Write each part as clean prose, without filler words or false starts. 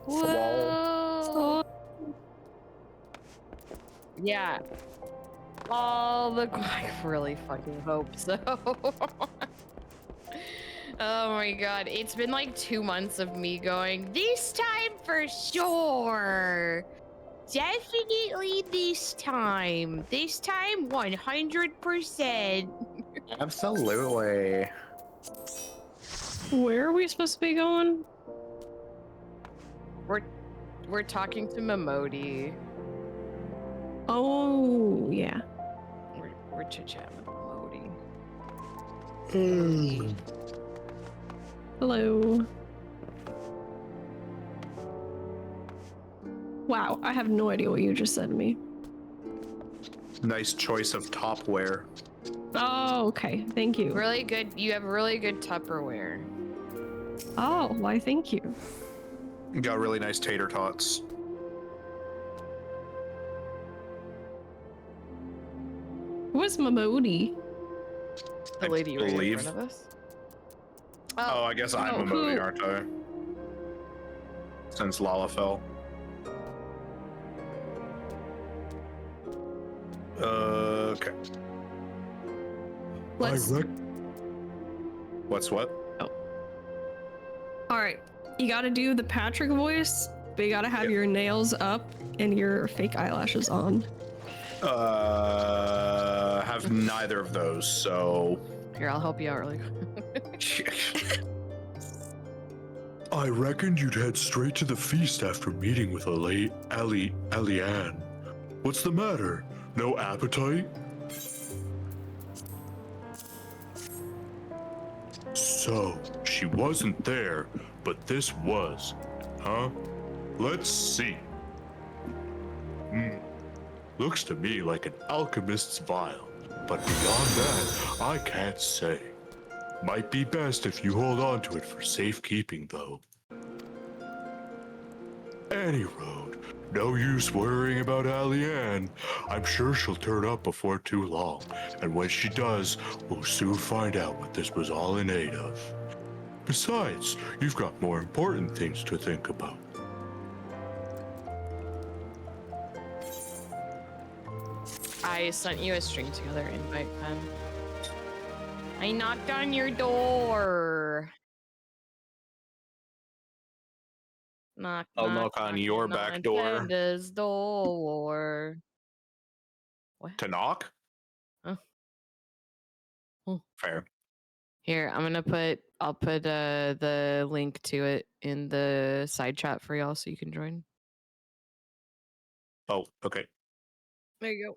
Whoa. Yeah. I really fucking hope so. Oh my god. It's been like 2 months of me going, this time for sure. Definitely this time. This time 100%. Absolutely. Where are we supposed to be going? We're talking to Momodi. Oh, yeah. We're chit-chatting with Momodi. Hello. Wow, I have no idea what you just said to me. Nice choice of topware. Oh, okay. Thank you. Really good. You have really good Tupperware. Oh, why thank you. You got really nice tater tots. Who is Momodi? The lady right in believe. front of us. Oh, I guess I'm a Modi, who- aren't I? Since Lala fell. Okay. Let's. What's what? All right. You gotta do the Patrick voice, but you gotta have your nails up and your fake eyelashes on. Have neither of those, so. Here, I'll help you out really I reckoned you'd head straight to the feast after meeting with Alianne. What's the matter? No appetite? So, she wasn't there, but this was, huh? Let's see. Looks to me like an alchemist's vial, but beyond that, I can't say. Might be best if you hold on to it for safekeeping, though. Any road. No use worrying about Alianne. I'm sure she'll turn up before too long, and when she does, we'll soon find out what this was all in aid of. Besides, you've got more important things to think about. I sent you a string together invite, Pen. I knocked on your door. Knock, I'll knock on your back door. Panda's door. What? To knock? Oh. Oh. Fair. Here, I'll put the link to it in the side chat for y'all so you can join. Oh, okay. There you go.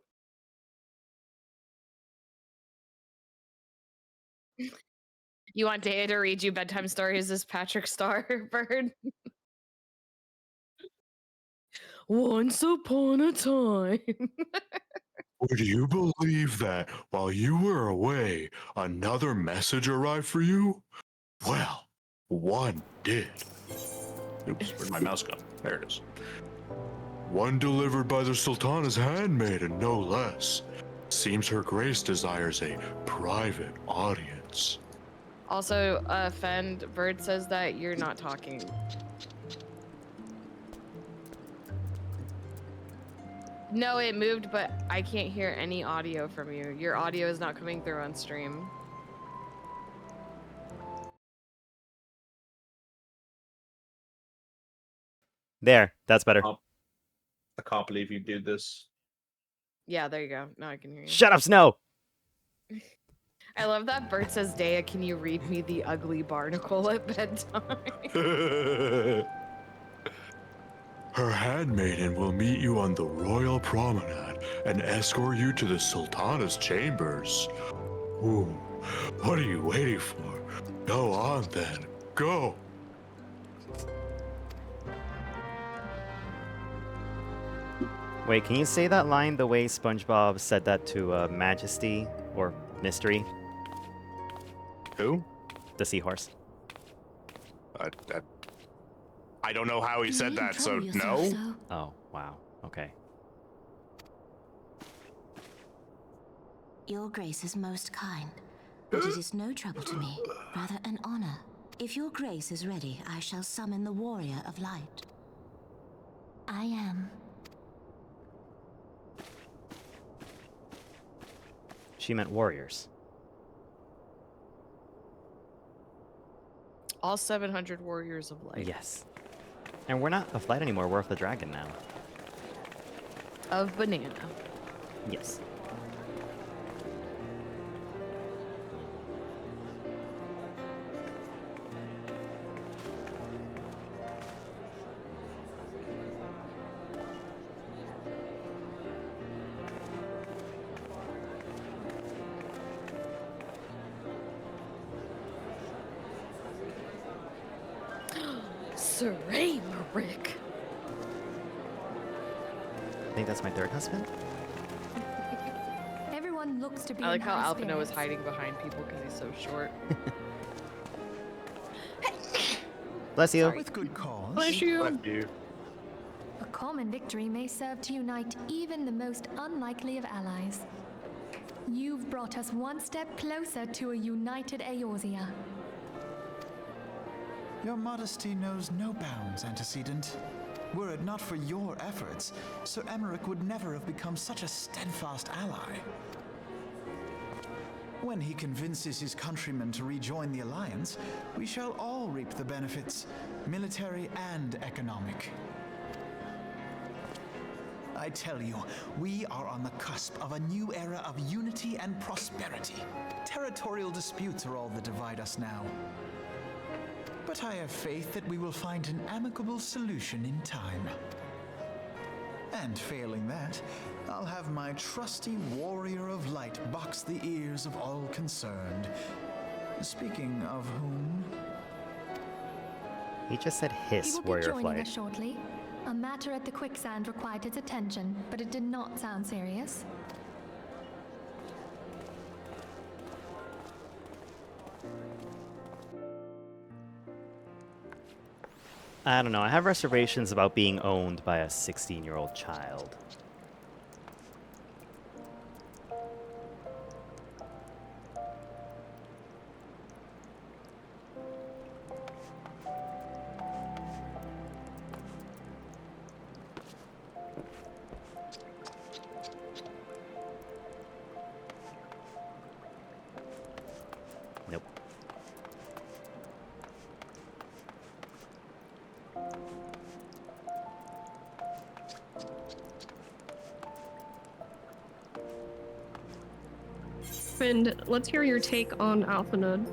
You want Daya to read you bedtime stories as Patrick Starbird? Once upon a time. Would you believe that while you were away, another message arrived for you? Well, one did. Oops, where'd my mouse go? There it is. One delivered by the Sultana's handmaiden, no less. Seems Her Grace desires a private audience. Also, Fend, Bird says that you're not talking. No, it moved, but I can't hear any audio from you. Your audio is not coming through on stream. There, that's better. I can't believe you did this. Yeah, there you go. Now I can hear you. Shut up, Snow! I love that Bert says, Daya, can you read me the ugly barnacle at bedtime? Her handmaiden will meet you on the royal promenade and escort you to the Sultana's chambers. Ooh, what are you waiting for? Go on then, go! Wait, can you say that line the way SpongeBob said that to Majesty or Mystery? Who? The seahorse. I don't know how he said that, so no. Oh, wow. Okay. Your Grace is most kind, but it is no trouble to me, rather an honor. If your Grace is ready, I shall summon the Warrior of Light. I am. She meant warriors. All 700 warriors of light. Yes. And we're not a flight anymore, we're off the dragon now. Of banana. Yes. Saray Marick. I think that's my third husband. Everyone looks to be. I like in how high Alpino is spirits. hiding behind people because he's so short. Bless you. With good cause. Bless you. Left you. A common victory may serve to unite even the most unlikely of allies. You've brought us one step closer to a united Eorzea. Your modesty knows no bounds, Antecedent. Were it not for your efforts, Sir Emmerich would never have become such a steadfast ally. When he convinces his countrymen to rejoin the Alliance, we shall all reap the benefits, military and economic. I tell you, we are on the cusp of a new era of unity and prosperity. Territorial disputes are all that divide us now. But I have faith that we will find an amicable solution in time. And failing that, I'll have my trusty warrior of light box the ears of all concerned. Speaking of whom... He just said He hiss, will be warrior joining flight. us shortly. A matter at the quicksand required his attention, but it did not sound serious. I don't know, I have reservations about being owned by a 16-year-old child. Nope. And let's hear your take on Alphanode.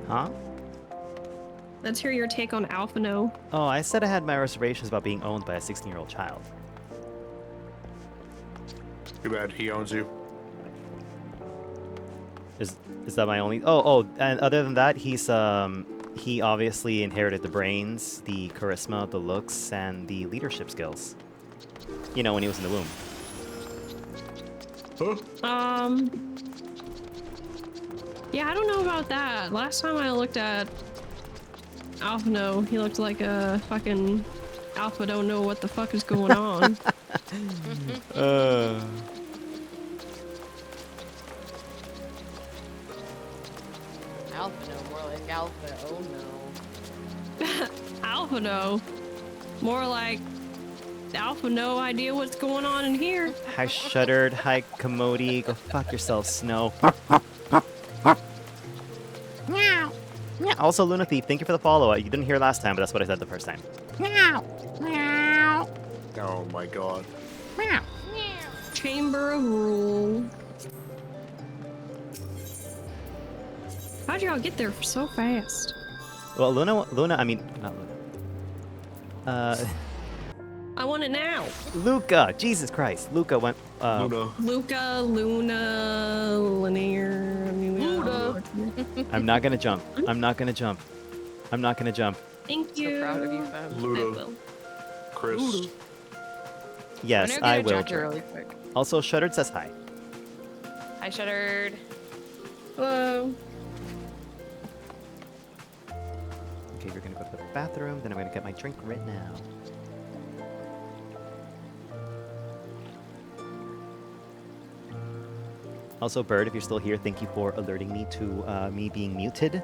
Huh? Let's hear your take on Alphano. Oh, I said I had my reservations about being owned by a 16-year-old child. Too bad he owns you. Is that my only... Oh, and other than that, he obviously inherited the brains, the charisma, the looks, and the leadership skills. You know, when he was in the womb. Yeah, I don't know about that. Last time I looked at Alphano, he looked like a fucking alpha don't know what the fuck is going on. Alpha no, more like alpha, oh no. Alphano, more like Alpha no idea what's going on in here. Hi, Shuddered. Hi, Commodity. Go fuck yourself, Snow. Yeah. Also, Luna Thief, thank you for the follow. You didn't hear last time, but that's what I said the first time. Oh my god. Chamber of Rule. How'd y'all get there so fast? Well, Luna, I mean, not Luna. I want it now. Luca, Jesus Christ. Luca went, Luna. Luca, Luna, Linear. Luna. I'm not gonna jump. I'm not gonna jump. I'm not gonna jump. Thank you. So proud of you, fam. I Luda. will. Chris. Yes, I'm gonna I go get a will. Judger really quick. Also, Shuddered says hi. Hi, Shuttered. Hello. Okay, we're gonna go to the bathroom, then I'm gonna get my drink right now. Also, Bird, if you're still here, thank you for alerting me to me being muted.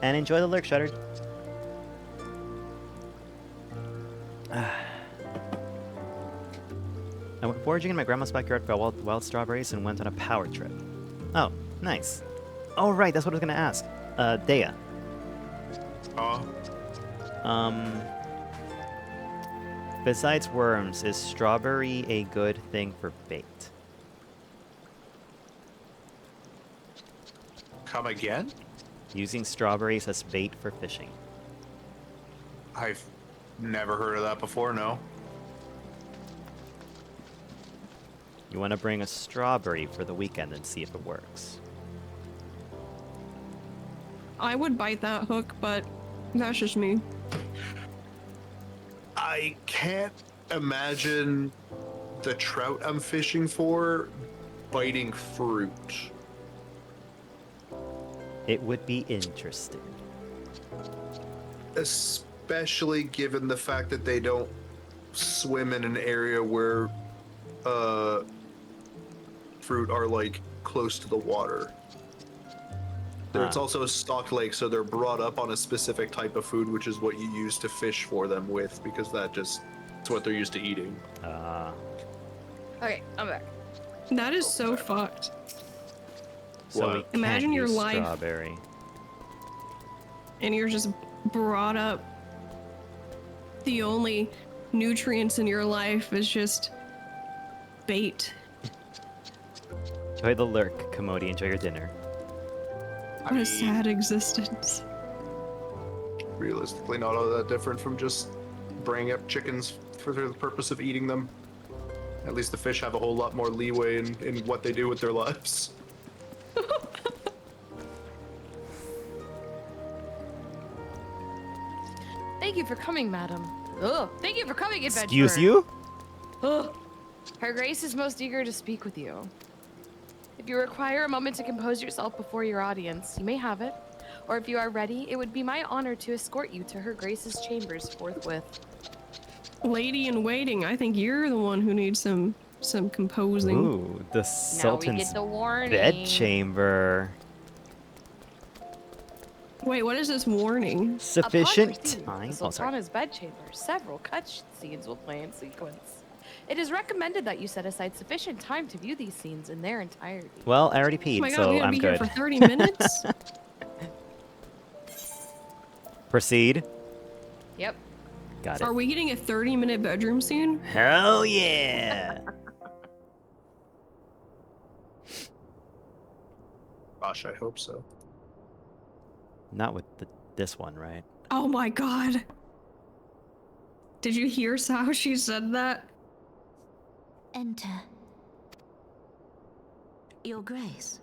And enjoy the lurk, Shuttered. I went foraging in my grandma's backyard for wild strawberries and went on a power trip. Oh, nice. Oh, right, that's what I was gonna ask. Dea. Besides worms, is strawberry a good thing for bait? Come again? Using strawberries as bait for fishing. I've never heard of that before, no. You want to bring a strawberry for the weekend and see if it works. I would bite that hook, but that's just me. I can't imagine the trout I'm fishing for biting fruit. It would be interesting. Especially given the fact that they don't swim in an area where fruit are like close to the water. It's also a stocked lake, so they're brought up on a specific type of food, which is what you use to fish for them with, because it's what they're used to eating. Okay, I'm back. That is so fucked. So we Imagine can't your use life. strawberry. And you're just brought up. The only nutrients in your life is just bait. Enjoy the lurk, Commodie. Enjoy your dinner. What a sad existence. Realistically, not all that different from just bringing up chickens for the purpose of eating them. At least the fish have a whole lot more leeway in what they do with their lives. Thank you for coming, madam. Ugh. Thank you for coming, adventurer. Excuse you? Ugh. Her Grace is most eager to speak with you. If you require a moment to compose yourself before your audience, you may have it. Or if you are ready, it would be my honor to escort you to Her Grace's chambers forthwith. Lady in waiting, I think you're the one who needs some composing. Ooh, the Now we Sultan's get the warning. bedchamber. Wait, what is this warning? Sufficient Upon receiving time. the Oh, sorry. Sultana's bedchamber, several cutscenes will play in sequence. It is recommended that you set aside sufficient time to view these scenes in their entirety. Well, I already Oh peed, my god, so we gotta I'm be good. here for 30 minutes? Proceed. Yep. Got it. Are we getting a 30-minute bedroom scene? Hell yeah! Gosh, I hope so. Not with this one, right? Oh my god. Did you hear how she said that? Enter. Your Grace,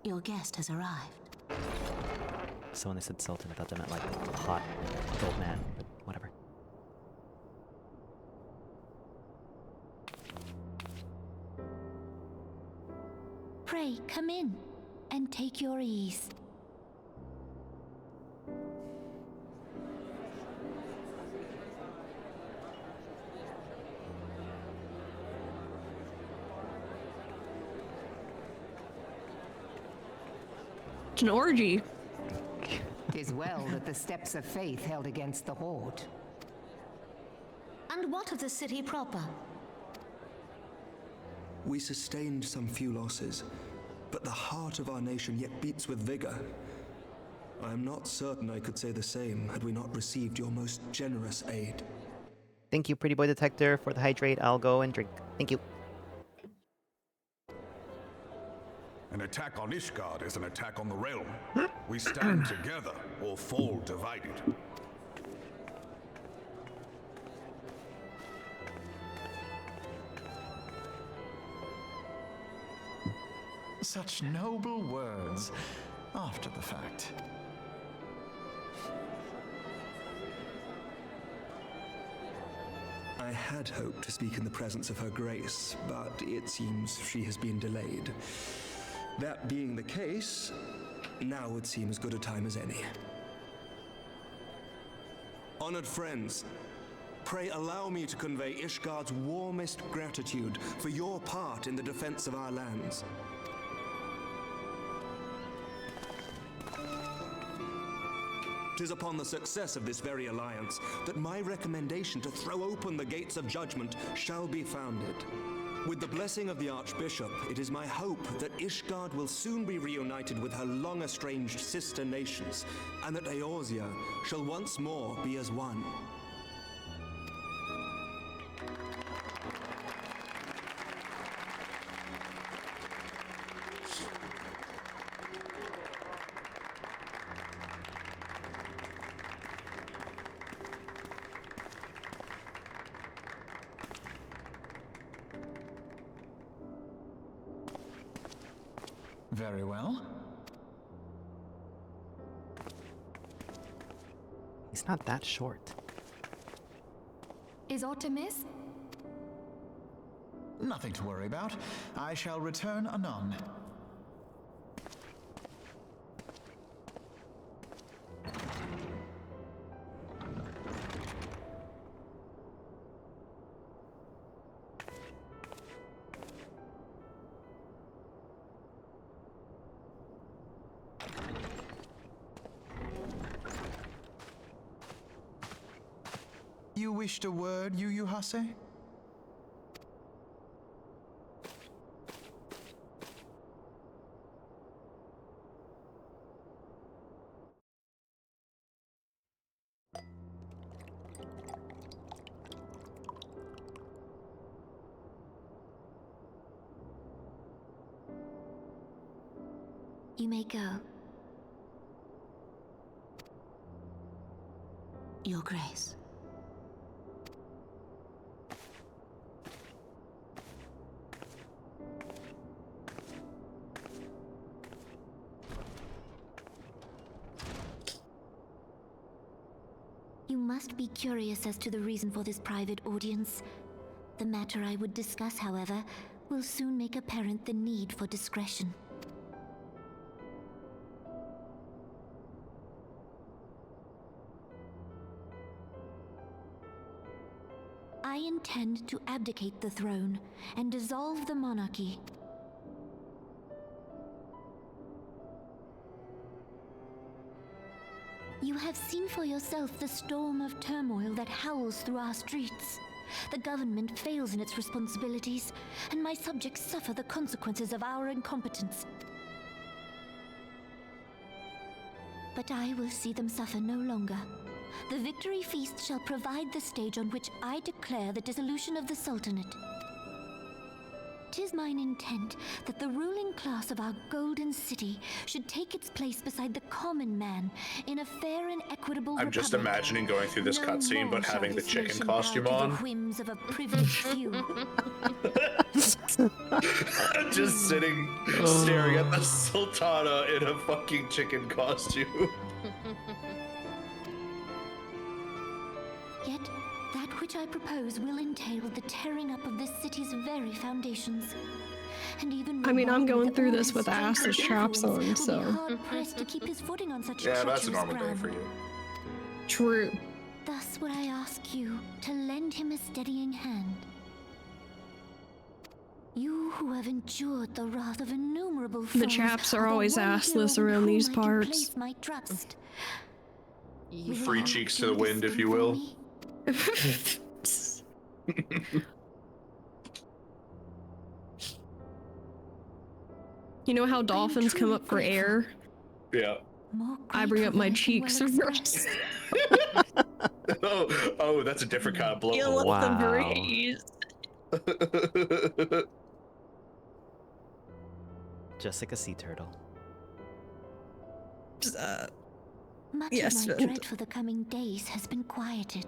your guest has arrived. So when they said Sultan, I thought they meant like a hot old man, but whatever. Pray, come in and take your ease. It's an orgy. 'Tis well that the steps of faith held against the horde. And what of the city proper? We sustained some few losses, but the heart of our nation yet beats with vigor. I am not certain I could say the same had we not received your most generous aid. Thank you, Pretty Boy Detector, for the hydrate. I'll go and drink. Thank you. An attack on Ishgard is an attack on the realm. We stand together or fall divided. Such noble words after the fact. I had hoped to speak in the presence of Her Grace, but it seems she has been delayed. That being the case, now would seem as good a time as any. Honored friends, pray allow me to convey Ishgard's warmest gratitude for your part in the defense of our lands. 'tis upon the success of this very alliance that my recommendation to throw open the gates of judgment shall be founded. With the blessing of the Archbishop, it is my hope that Ishgard will soon be reunited with her long-estranged sister nations, and that Eorzea shall once more be as one. Very well. He's not that short. Is aught amiss? Nothing to worry about. I shall return anon. You wished a word, Yu Hase? You may go. Your Grace. You must be curious as to the reason for this private audience. The matter I would discuss, however, will soon make apparent the need for discretion. I intend to abdicate the throne and dissolve the monarchy. You have seen for yourself the storm of turmoil that howls through our streets. The government fails in its responsibilities, and my subjects suffer the consequences of our incompetence. But I will see them suffer no longer. The victory feast shall provide the stage on which I declare the dissolution of the Sultanate. 'Tis mine intent that the ruling class of our golden city should take its place beside the common man in a fair and equitable I'm just republic. imagining going through this No cutscene, more but shall having the this chicken nation costume bow to on. the whims of a privileged few. Just sitting, staring at the Sultana in a fucking chicken costume. Yet, that which I propose will entail the tearing up of this city's very foundations. And even I mean, I'm Raban, going with through all this his with strength assless and traps on, influence, will so. be hard-pressed to keep his footing on such Yeah, that's a treacherous normal day ground. for you. True. Thus would I ask you to lend him a steadying hand. You who have endured the wrath of innumerable foes, The chaps are the always one hero assless in around whom these I can parts. place my trust. Will Free you cheeks do to the this wind, if thing you for will. me? You know how dolphins come up for air? Yeah. I bring up my cheeks first. Oh, that's a different kind of blow. You let them Wow. breathe. Just like a sea turtle. Much Yes, of my and- dread for the coming days has been quieted.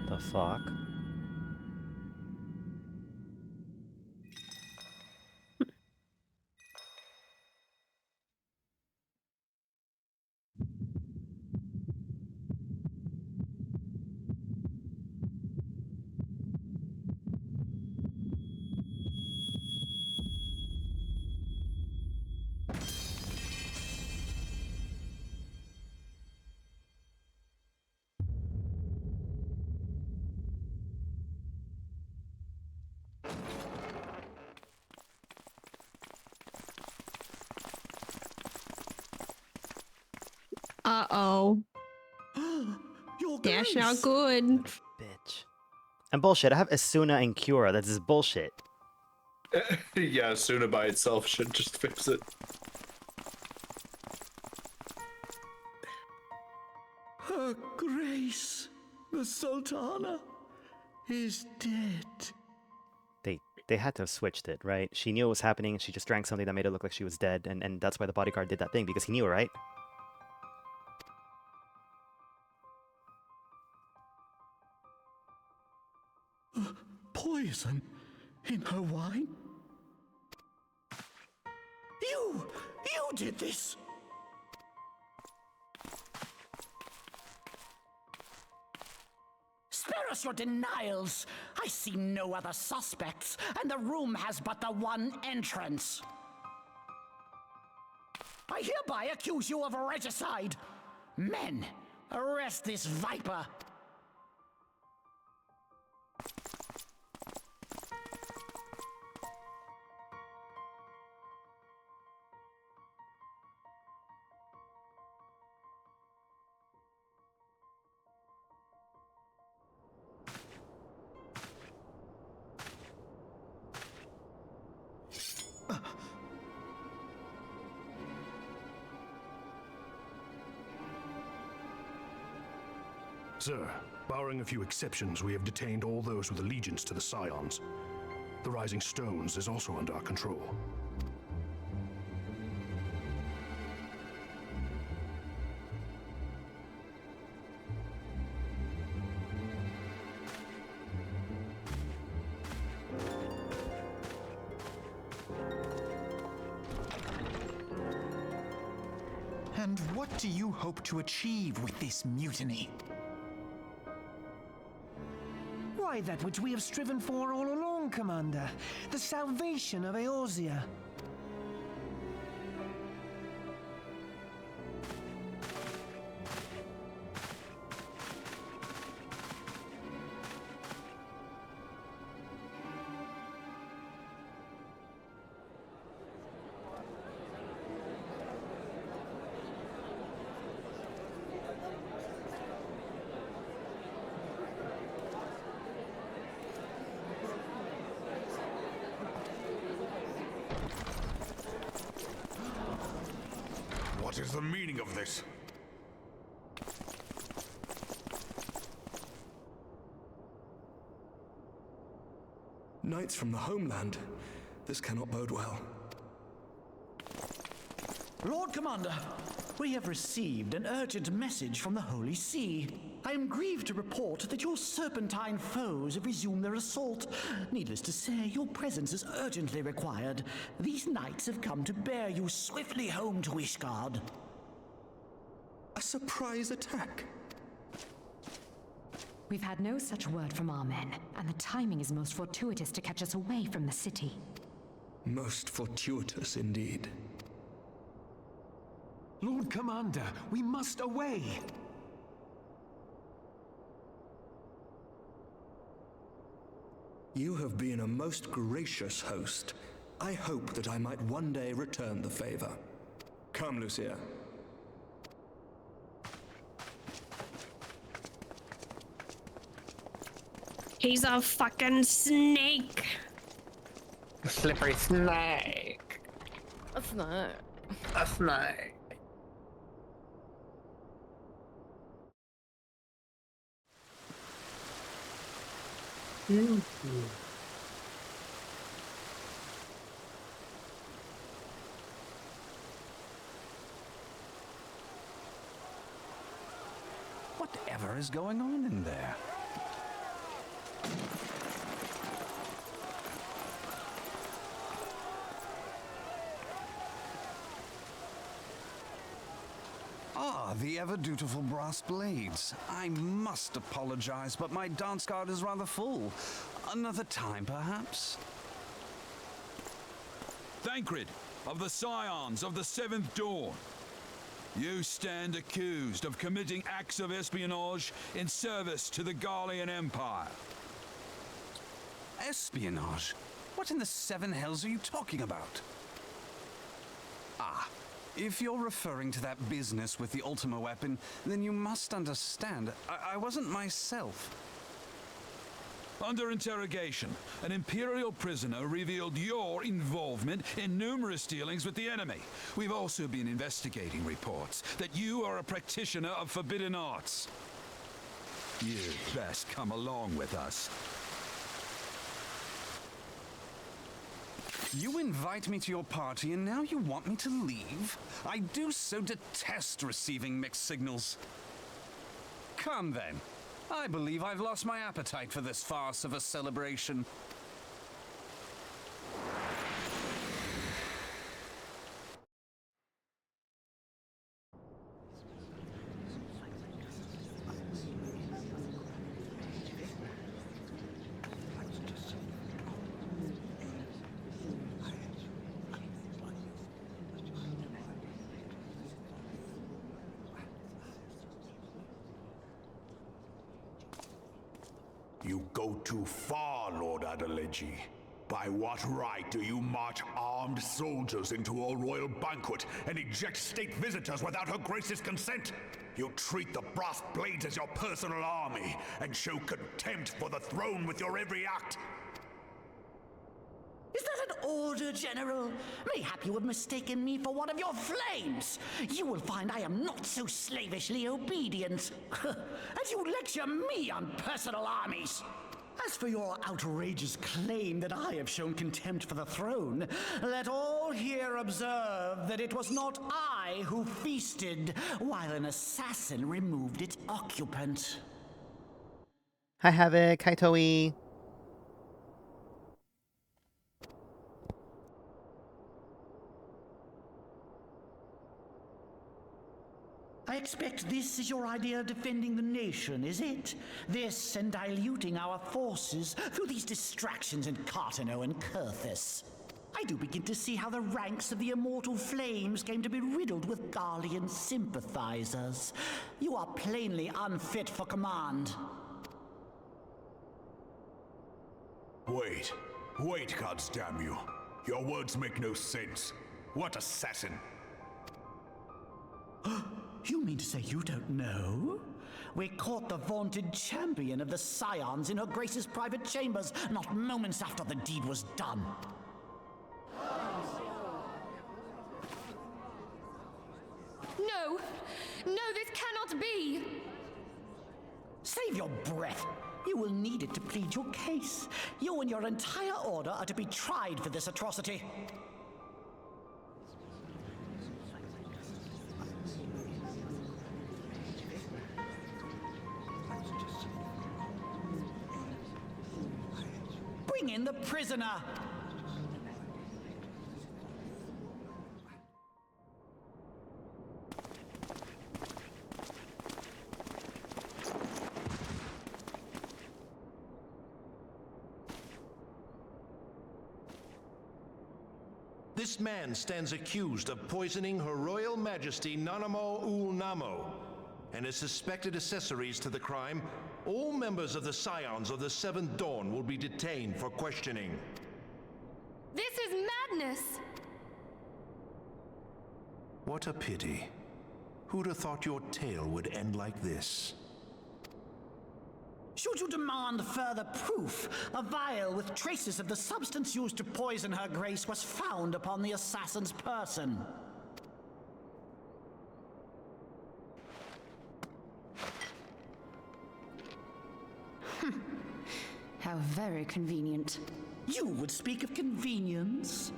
The fuck? Uh-oh. Your That's not Grace! good. Bitch. And bullshit. I have Asuna and Cura. That's just bullshit. Yeah, Suna by itself should just fix it. Her Grace, the Sultana, is dead. They had to have switched it, right? She knew what was happening, and she just drank something that made it look like she was dead, and that's why the bodyguard did that thing, because he knew, right? Poison in her wine? You did this! Spare us your denials! I see no other suspects, and the room has but the one entrance. I hereby accuse you of regicide. Men, arrest this viper. Sir, barring a few exceptions, we have detained all those with allegiance to the Scions. The Rising Stones is also under our control. And what do you hope to achieve with this mutiny? Why, that which we have striven for all along, Commander. The salvation of Eorzea. What is the meaning of this? Knights from the homeland. This cannot bode well. Lord Commander, we have received an urgent message from the Holy See. I am grieved to report that your serpentine foes have resumed their assault. Needless to say, your presence is urgently required. These knights have come to bear you swiftly home to Ishgard. A surprise attack? We've had no such word from our men, and the timing is most fortuitous to catch us away from the city. Most fortuitous indeed. Lord Commander, we must away! You have been a most gracious host. I hope that I might one day return the favor. Come, Lucia. He's a fucking snake. A slippery snake. That's not. A snake. Whatever is going on in there? Ah, the ever-dutiful brass blades. I must apologize, but my dance card is rather full. Another time, perhaps? Thancred, of the Scions of the Seventh Dawn. You stand accused of committing acts of espionage in service to the Garlean Empire. Espionage? What in the seven hells are you talking about? Ah, If you're referring to that business with the Ultima weapon, then you must understand, I wasn't myself. Under interrogation, an Imperial prisoner revealed your involvement in numerous dealings with the enemy. We've also been investigating reports that you are a practitioner of forbidden arts. You'd best come along with us. You invite me to your party and now you want me to leave? I do so detest receiving mixed signals. Come then. I believe I've lost my appetite for this farce of a celebration. You go too far, Lord Adeleji. By what right do you march armed soldiers into a royal banquet and eject state visitors without Her Grace's consent? You treat the brass blades as your personal army and show contempt for the throne with your every act. Is that an order, General? Mayhap you have mistaken me for one of your flames. You will find I am not so slavishly obedient. As you lecture me on personal armies. As for your outrageous claim that I have shown contempt for the throne, let all here observe that it was not I who feasted while an assassin removed its occupant. Hi Havoc, hi Toei. I expect this is your idea of defending the nation, is it? This and diluting our forces through these distractions in Cartano and Kurthis. I do begin to see how the ranks of the Immortal Flames came to be riddled with Garlean sympathizers. You are plainly unfit for command. Wait, goddamn you. Your words make no sense. What assassin? You mean to say you don't know? We caught the vaunted champion of the Scions in Her Grace's private chambers, not moments after the deed was done. No! No, this cannot be! Save your breath. You will need it to plead your case. You and your entire order are to be tried for this atrocity. Bring in the prisoner! This man stands accused of poisoning Her Royal Majesty Nanamo Ul Namo and his suspected accessories to the crime. All members of the Scions of the Seventh Dawn will be detained for questioning. This is madness! What a pity. Who'd have thought your tale would end like this? Should you demand further proof, a vial with traces of the substance used to poison Her Grace was found upon the assassin's person. How very convenient. You would speak of convenience?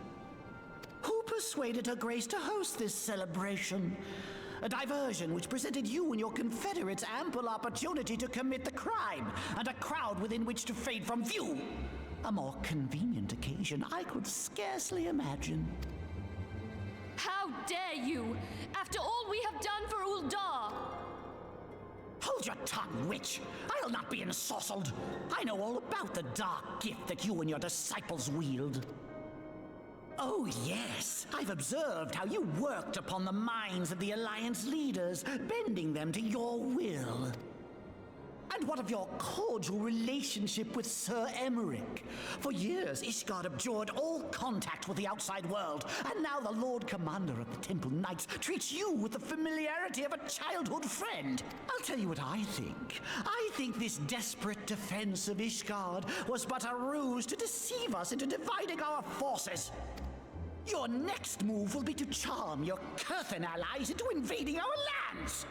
Who persuaded Her Grace to host this celebration? A diversion which presented you and your confederates ample opportunity to commit the crime, and a crowd within which to fade from view. A more convenient occasion I could scarcely imagine. How dare you! After all we have done for Uldar! Hold your tongue, witch! I'll not be ensorcelled! I know all about the dark gift that you and your disciples wield. Oh yes, I've observed how you worked upon the minds of the Alliance leaders, bending them to your will. And what of your cordial relationship with Sir Emmerich? For years, Ishgard abjured all contact with the outside world, and now the Lord Commander of the Temple Knights treats you with the familiarity of a childhood friend. I'll tell you what I think. I think this desperate defense of Ishgard was but a ruse to deceive us into dividing our forces. Your next move will be to charm your Kurthan allies into invading our lands.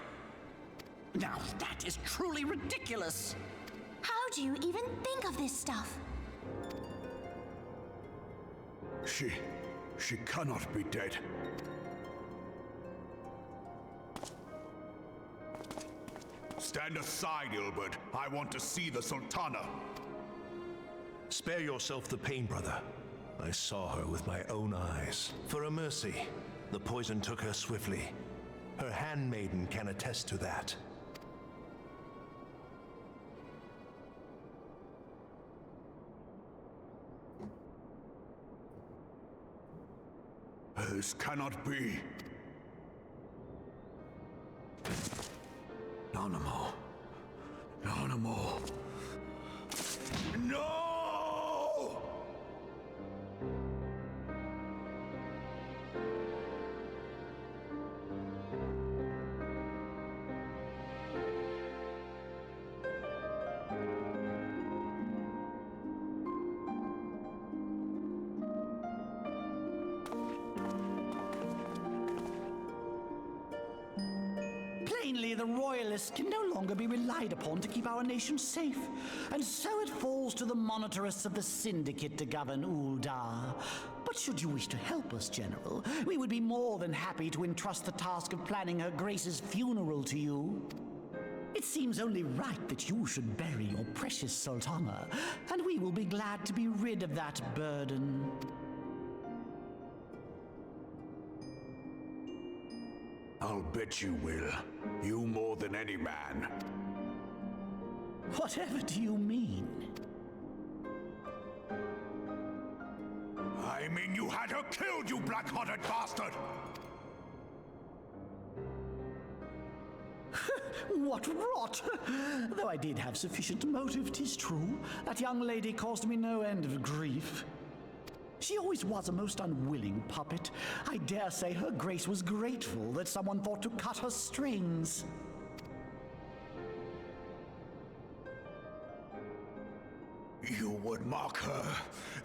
Now, that is truly ridiculous. How do you even think of this stuff? She cannot be dead. Stand aside, Ilbert. I want to see the Sultana. Spare yourself the pain, brother. I saw her with my own eyes. For a mercy, the poison took her swiftly. Her handmaiden can attest to that. This cannot be. Nanamo. Nanamo. No! Plainly, the Royalists can no longer be relied upon to keep our nation safe, and so it falls to the monitorists of the Syndicate to govern Uldar. But should you wish to help us, General, we would be more than happy to entrust the task of planning Her Grace's funeral to you. It seems only right that you should bury your precious Sultana, and we will be glad to be rid of that burden. I'll bet you will. You more than any man. Whatever do you mean? I mean you had her killed, you black-hearted bastard! What rot! Though I did have sufficient motive, 'tis true. That young lady caused me no end of grief. She always was a most unwilling puppet. I dare say Her Grace was grateful that someone thought to cut her strings. You would mock her,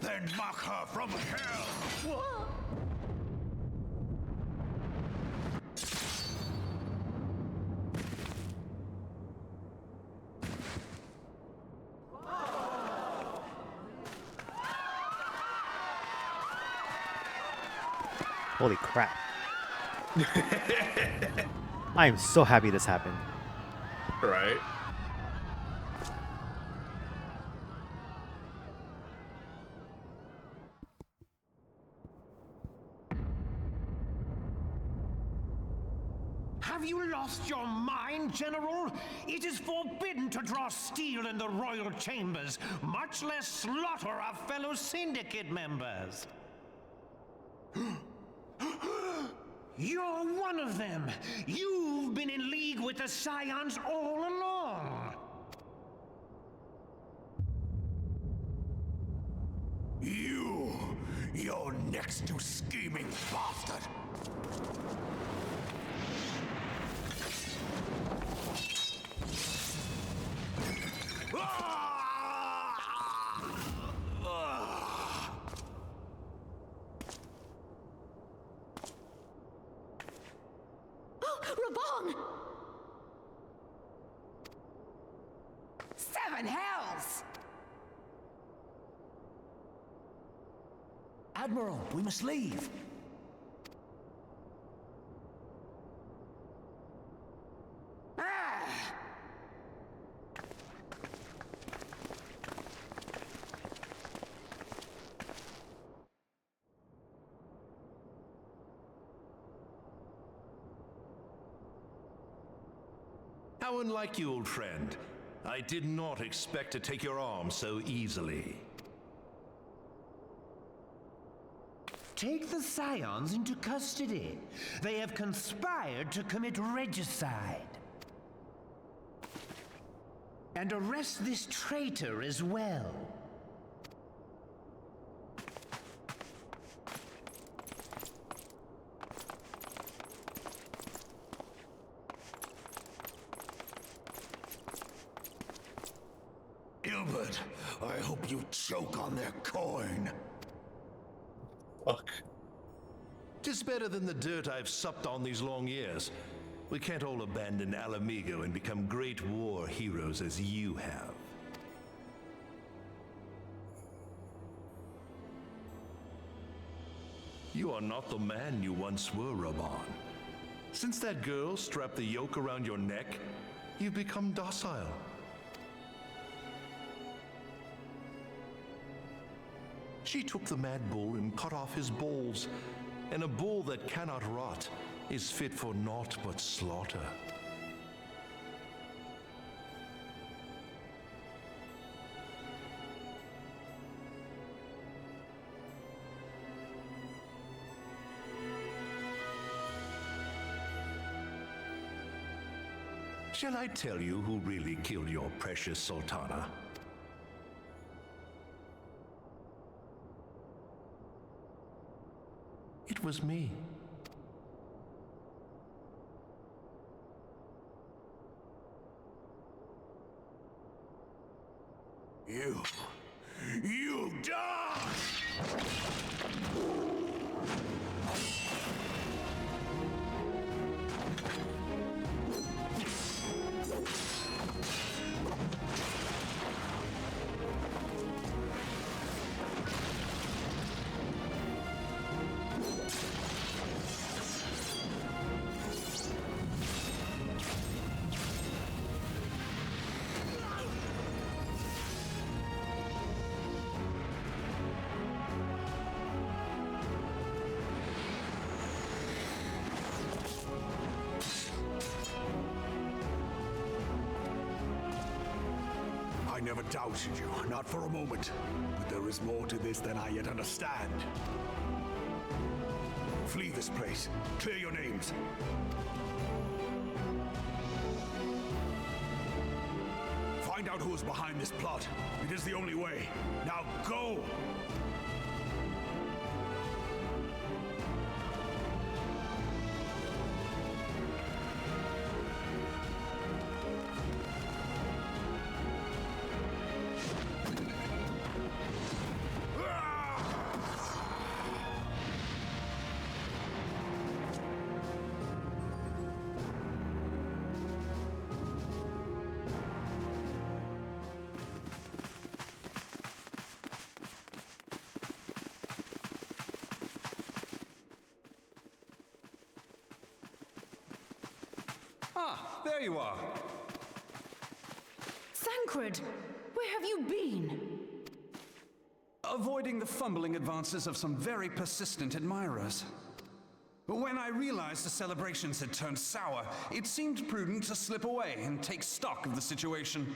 then mock her from hell! What? Holy crap. I am so happy this happened. Right. Have you lost your mind, General? It is forbidden to draw steel in the royal chambers, much less slaughter our fellow Syndicate members. You're one of them. You've been in league with the Scions all along. You're next to scheming bastard. Rabong! 7 hells! Admiral, we must leave. How unlike you, old friend. I did not expect to take your arm so easily. Take the Scions into custody. They have conspired to commit regicide. and arrest this traitor as well. Gilbert, I hope you choke on their coin. Fuck. Tis better than the dirt I've supped on these long years. We can't all abandon Alamigo and become great war heroes as you have. You are not the man you once were, Raban. Since that girl strapped the yoke around your neck, you've become docile. She took the mad bull and cut off his balls, and a bull that cannot rot is fit for naught but slaughter. Shall I tell you who really killed your precious Sultana? It was me. You die! I never doubted you, not for a moment. But there is more to this than I yet understand. Flee this place. Clear your names. Find out who is behind this plot. It is the only way. Now go! Ah, there you are. Thancred, where have you been? Avoiding the fumbling advances of some very persistent admirers. But when I realized the celebrations had turned sour, it seemed prudent to slip away and take stock of the situation.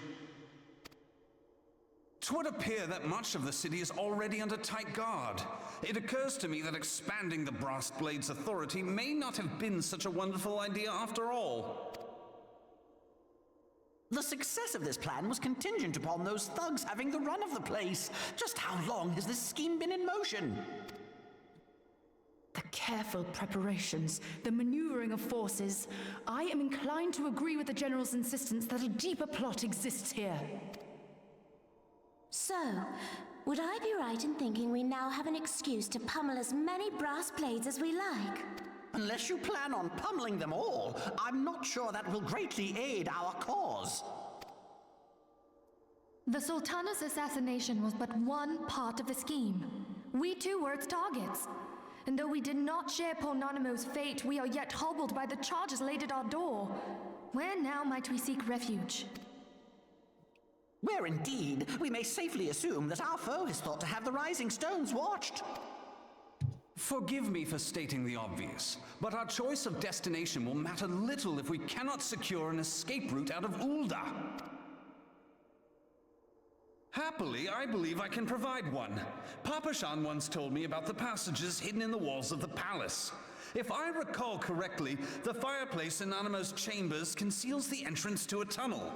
'Twould appear that much of the city is already under tight guard. It occurs to me that expanding the Brass Blade's authority may not have been such a wonderful idea after all. The success of this plan was contingent upon those thugs having the run of the place. Just how long has this scheme been in motion? The careful preparations, the maneuvering of forces. I am inclined to agree with the General's insistence that a deeper plot exists here. So, would I be right in thinking we now have an excuse to pummel as many brass blades as we like? Unless you plan on pummeling them all, I'm not sure that will greatly aid our cause. The Sultana's assassination was but one part of the scheme. We too were its targets. And though we did not share Ponanimo's fate, we are yet hobbled by the charges laid at our door. Where now might we seek refuge? Where indeed, we may safely assume that our foe is thought to have the Rising Stones watched. Forgive me for stating the obvious, but our choice of destination will matter little if we cannot secure an escape route out of Ulda. Happily, I believe I can provide one. Papashan once told me about the passages hidden in the walls of the palace. If I recall correctly, the fireplace in Animo's chambers conceals the entrance to a tunnel.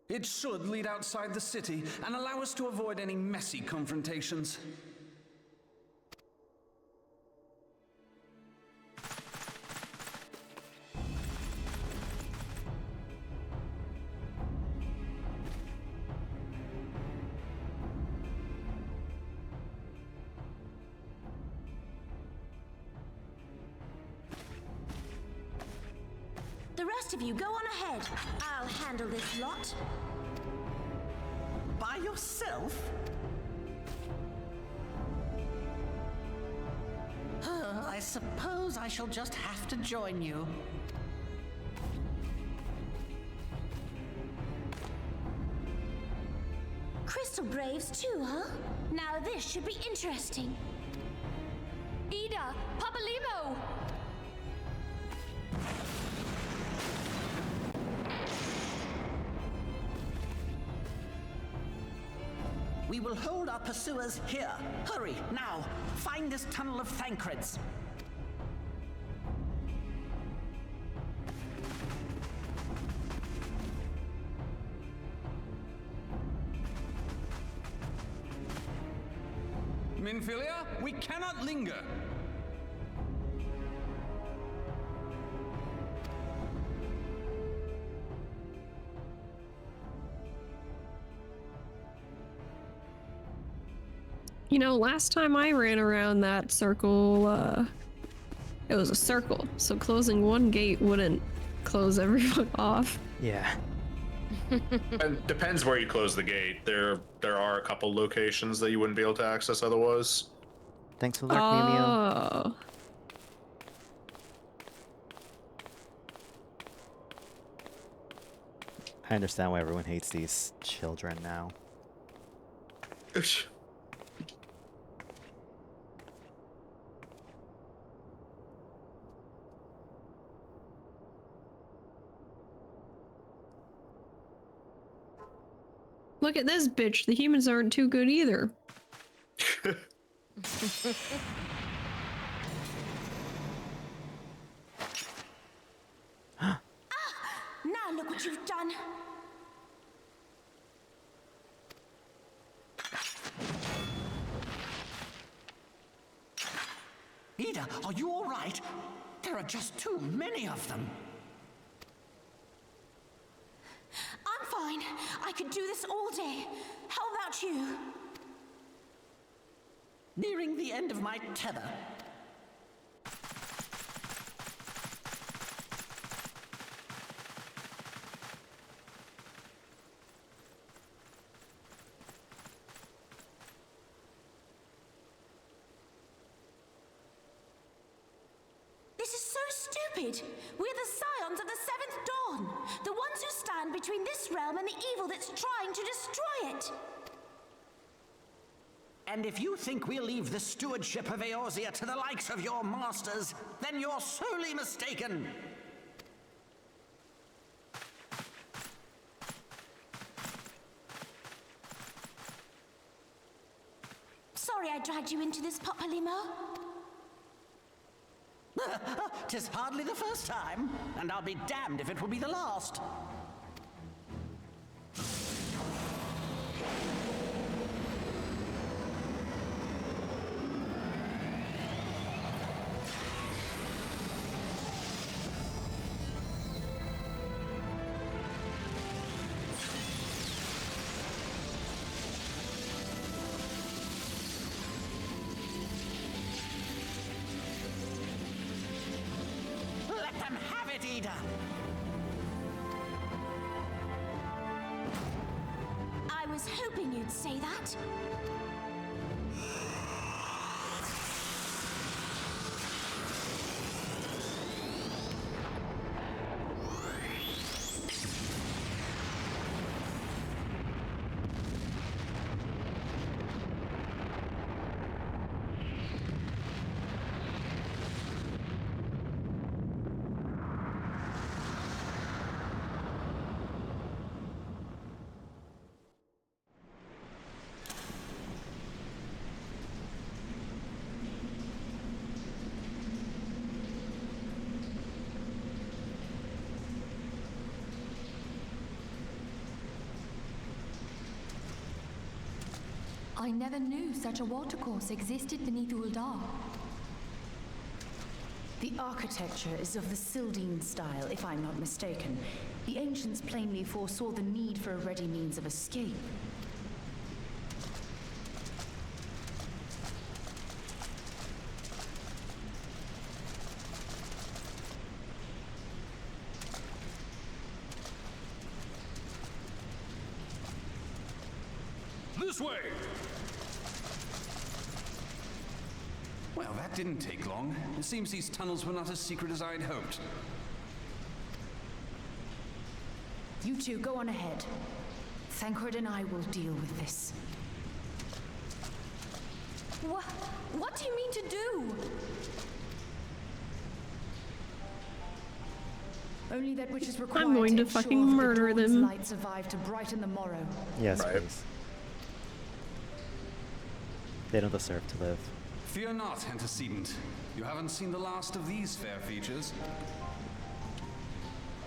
It should lead outside the city and allow us to avoid any messy confrontations. The rest of you go on ahead. I'll handle this lot. By yourself? I suppose I shall just have to join you. Crystal Braves too, huh? Now this should be interesting. Ida, Papalimo! We will hold our pursuers here. Hurry, now! Find this tunnel of Thancreds. Minfilia, we cannot linger. You know, last time I ran around that circle, it was a circle, so closing one gate wouldn't close everyone off. Yeah. It depends where you close the gate. There are a couple locations that you wouldn't be able to access otherwise. Thanks for the luck, Mew Mew. Oh. I understand why everyone hates these children now. Look at this bitch. The humans aren't too good either. Now look what you've done. Ida, are you all right? There are just too many of them. I'm fine. I could do this all day. How about you? Nearing the end of my tether. This is so stupid. We're the scions of the Seventh Dawn. The ones who stand between this realm and the evil that's trying to destroy it. And if you think we'll leave the stewardship of Eorzea to the likes of your masters, then you're sorely mistaken. Sorry I dragged you into this, Papalimo. 'Tis hardly the first time, and I'll be damned if it will be the last. Let them have it, Ida! I was hoping you'd say that. I never knew such a watercourse existed beneath Uldar. The architecture is of the Sildine style, if I'm not mistaken. The ancients plainly foresaw the need for a ready means of escape. This way! Well, that didn't take long. It seems these tunnels were not as secret as I'd hoped. You two go on ahead. Thancred and I will deal with this. What do you mean to do? Only that which is required I'm going to ensure fucking that murder the dawn's them. light survive to brighten the morrow. Yes, please. They don't deserve to live. Fear not, antecedent. You haven't seen the last of these fair features.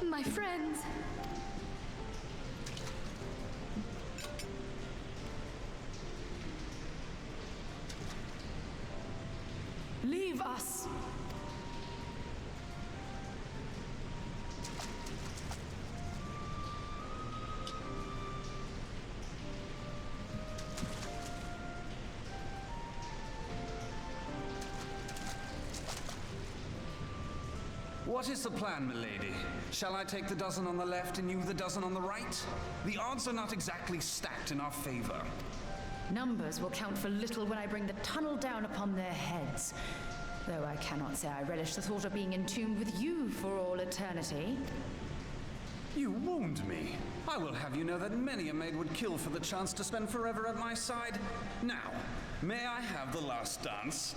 My friends. Leave us! What is the plan, milady? Shall I take the dozen on the left and you the dozen on the right? The odds are not exactly stacked in our favor. Numbers will count for little when I bring the tunnel down upon their heads. Though I cannot say I relish the thought of being entombed with you for all eternity. You wound me. I will have you know that many a maid would kill for the chance to spend forever at my side. Now, may I have the last dance?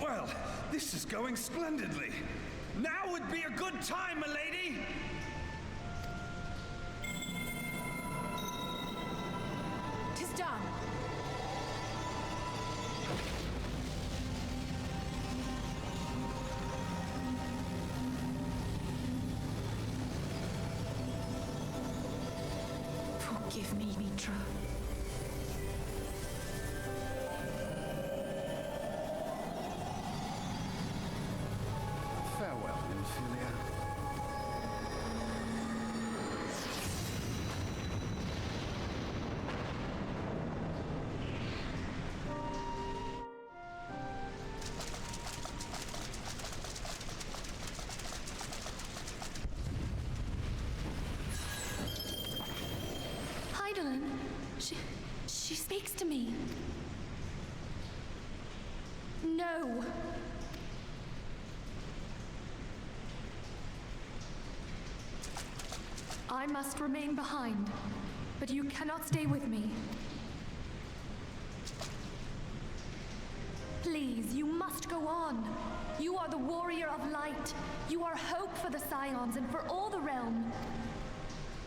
Well, this is going splendidly. Now would be a good time, milady! Tis done. Forgive me, Mitra. Farewell, Nymphelia. Heidelin, she speaks to me. No. I must remain behind, but you cannot stay with me. Please, you must go on. You are the warrior of light. You are hope for the Scions and for all the realm.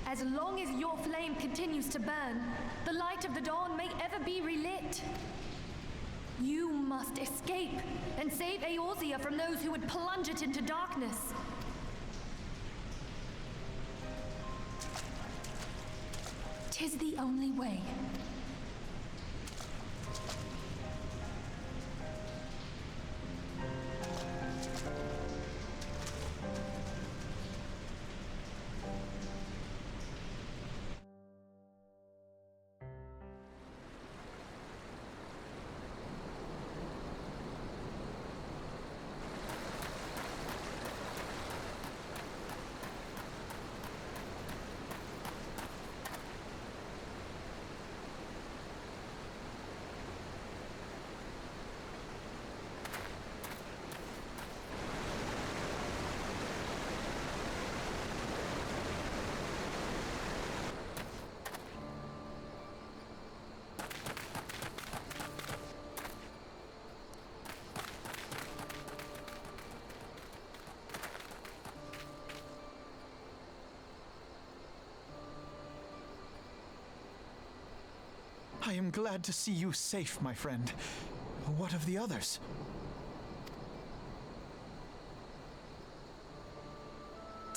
As long as your flame continues to burn, the light of the dawn may ever be relit. You must escape and save Eorzea from those who would plunge it into darkness. Tis the only way. I am glad to see you safe, my friend. What of the others?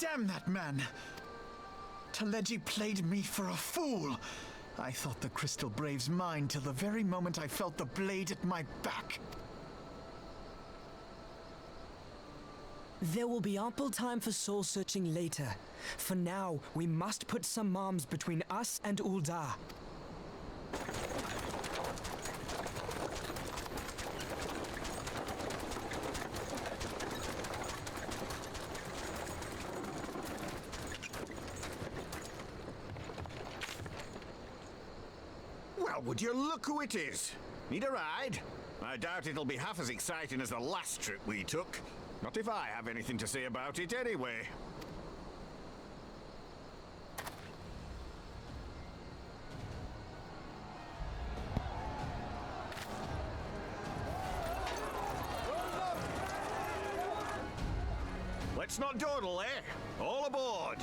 Damn that man! Dredge played me for a fool! I thought the Crystal Brave's mine till the very moment I felt the blade at my back. There will be ample time for soul-searching later. For now, we must put some arms between us and Ul'dah. Well, would you look who it is? Need a ride? I doubt it'll be half as exciting as the last trip we took. Not if I have anything to say about it anyway. Let's not dawdle, eh? All aboard!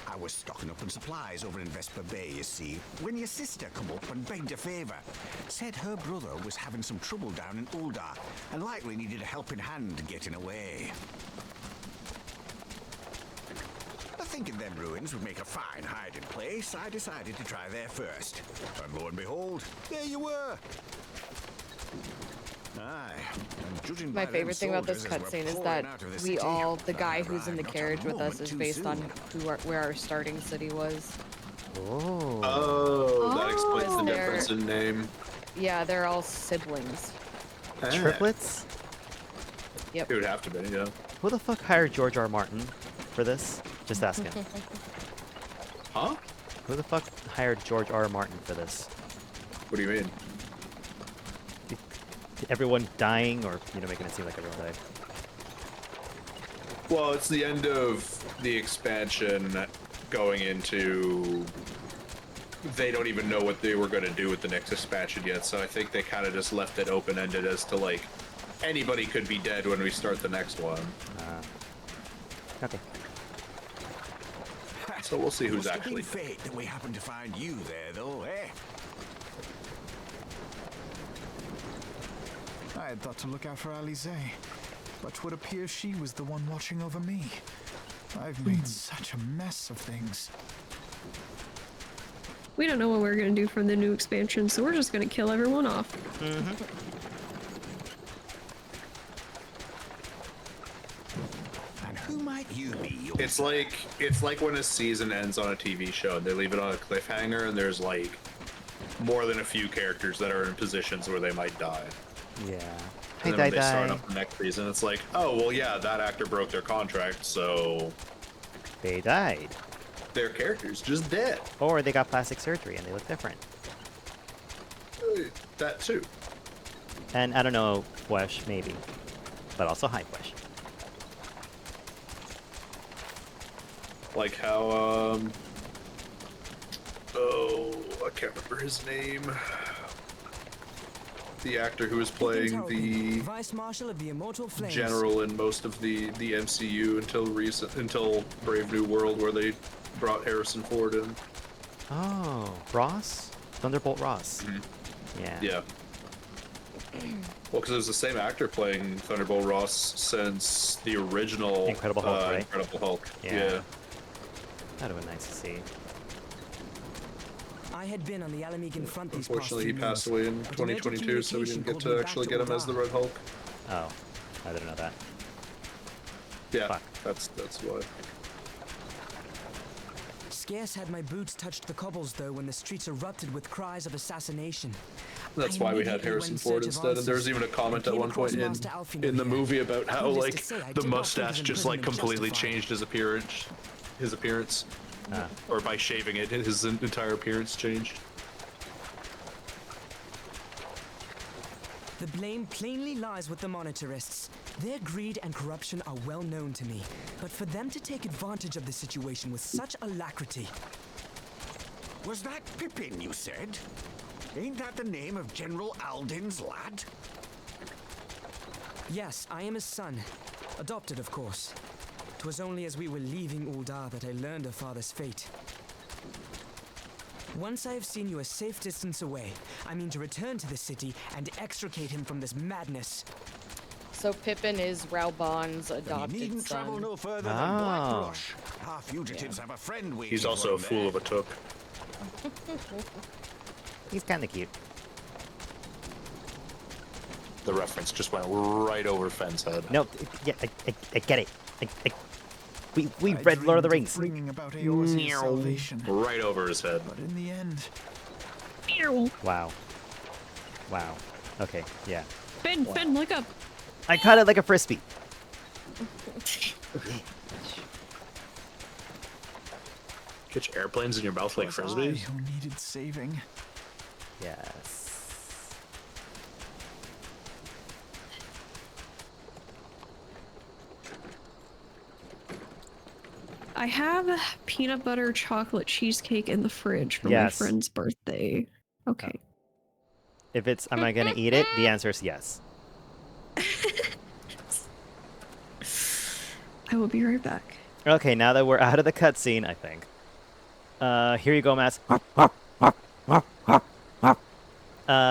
I was stocking up on supplies over in Vesper Bay, you see, when your sister come up and begged a favour. Said her brother was having some trouble down in Ul'dah and likely needed a helping hand getting away. Thinking them ruins would make a fine hiding place, I decided to try there first. And lo and behold, there you were. Aye. And judging by My favorite thing about this soldiers as we're cutscene is pouring that out of the we city, all, the guy I've who's in the arrived not a carriage with us moment is too based on soon. where our starting city was. Oh, that explains the They're- difference in name. Yeah, they're all siblings. Triplets? Yep. It would have to be, yeah. Who the fuck hired George R. Martin for this? Just asking. Huh? Who the fuck hired George R. Martin for this? What do you mean? Everyone dying, or making it seem like everyone died? Well, it's the end of the expansion going into... They don't even know what they were going to do with the next expansion yet, so I think they kind of just left it open-ended as to, like, anybody could be dead when we start the next one. Okay. So we'll see who's Must have been actually... fate that we happened to find you there, though, eh? I had thought to look out for Alize, but 'twould appear she was the one watching over me. I've made such a mess of things. We don't know what we're gonna do for the new expansion, so we're just gonna kill everyone off. And who might you be? It's like when a season ends on a TV show and they leave it on a cliffhanger and there's like more than a few characters that are in positions where they might die. Yeah. And then when they start up the next season, it's like, oh, well, yeah, that actor broke their contract, so... They died. Their character's just dead. Or they got plastic surgery and they look different. That too. And I don't know, Wesh, maybe. But also hi, Wesh. Like how, oh, I can't remember his name. The actor who was playing the Vice Marshal of the Immortal Flames. general in most of the MCU until Brave New World, where they brought Harrison Ford in. Oh, Ross? Thunderbolt Ross. Yeah. Yeah. Well, because it was the same actor playing Thunderbolt Ross since the original Incredible Hulk, right? Incredible Hulk. Yeah. That'd have been nice to see. I had been on the Alamegan front these past Unfortunately, he few passed months, away in but an 2022, so we didn't urgent get communication to called me actually back get to him as the Ul'dah. Red Hulk. Oh, I didn't know that. Yeah, that's why. Scarce had my boots touched the cobbles, though, when the streets erupted with cries of assassination. That's why we had Harrison Ford instead. And there's even a comment at one point in the movie about how like the mustache just like completely changed his appearance. Or by shaving it, his entire appearance changed. The blame plainly lies with the monetarists. Their greed and corruption are well known to me, but for them to take advantage of the situation with such alacrity... Was that Pippin, you said? Ain't that the name of General Alden's lad? Yes, I am his son. Adopted, of course. 'Twas only as we were leaving Ul'dah that I learned of father's fate. Once I have seen you a safe distance away, I mean to return to the city and extricate him from this madness. So Pippin is Raubon's adopted You needn't son. travel no further than Blackrush. Our fugitives have a friend waiting. He's also a fool of a took. He's kind of cute. The reference just went right over Fenn's head. No, yeah, I get it. We read Lord of the Rings. About Eorze's salvation. Right over his head. But in the end... Wow. Wow. Okay, yeah. Finn, look up. I caught it like a frisbee. Get your airplanes in your mouth like frisbees. Who needed saving? Yes. I have peanut butter chocolate cheesecake in the fridge for my Yes. friend's birthday. Okay. If it's, am I gonna eat it? The answer is yes. I will be right back. Okay, now that we're out of the cutscene, I think. Here you go, Mass.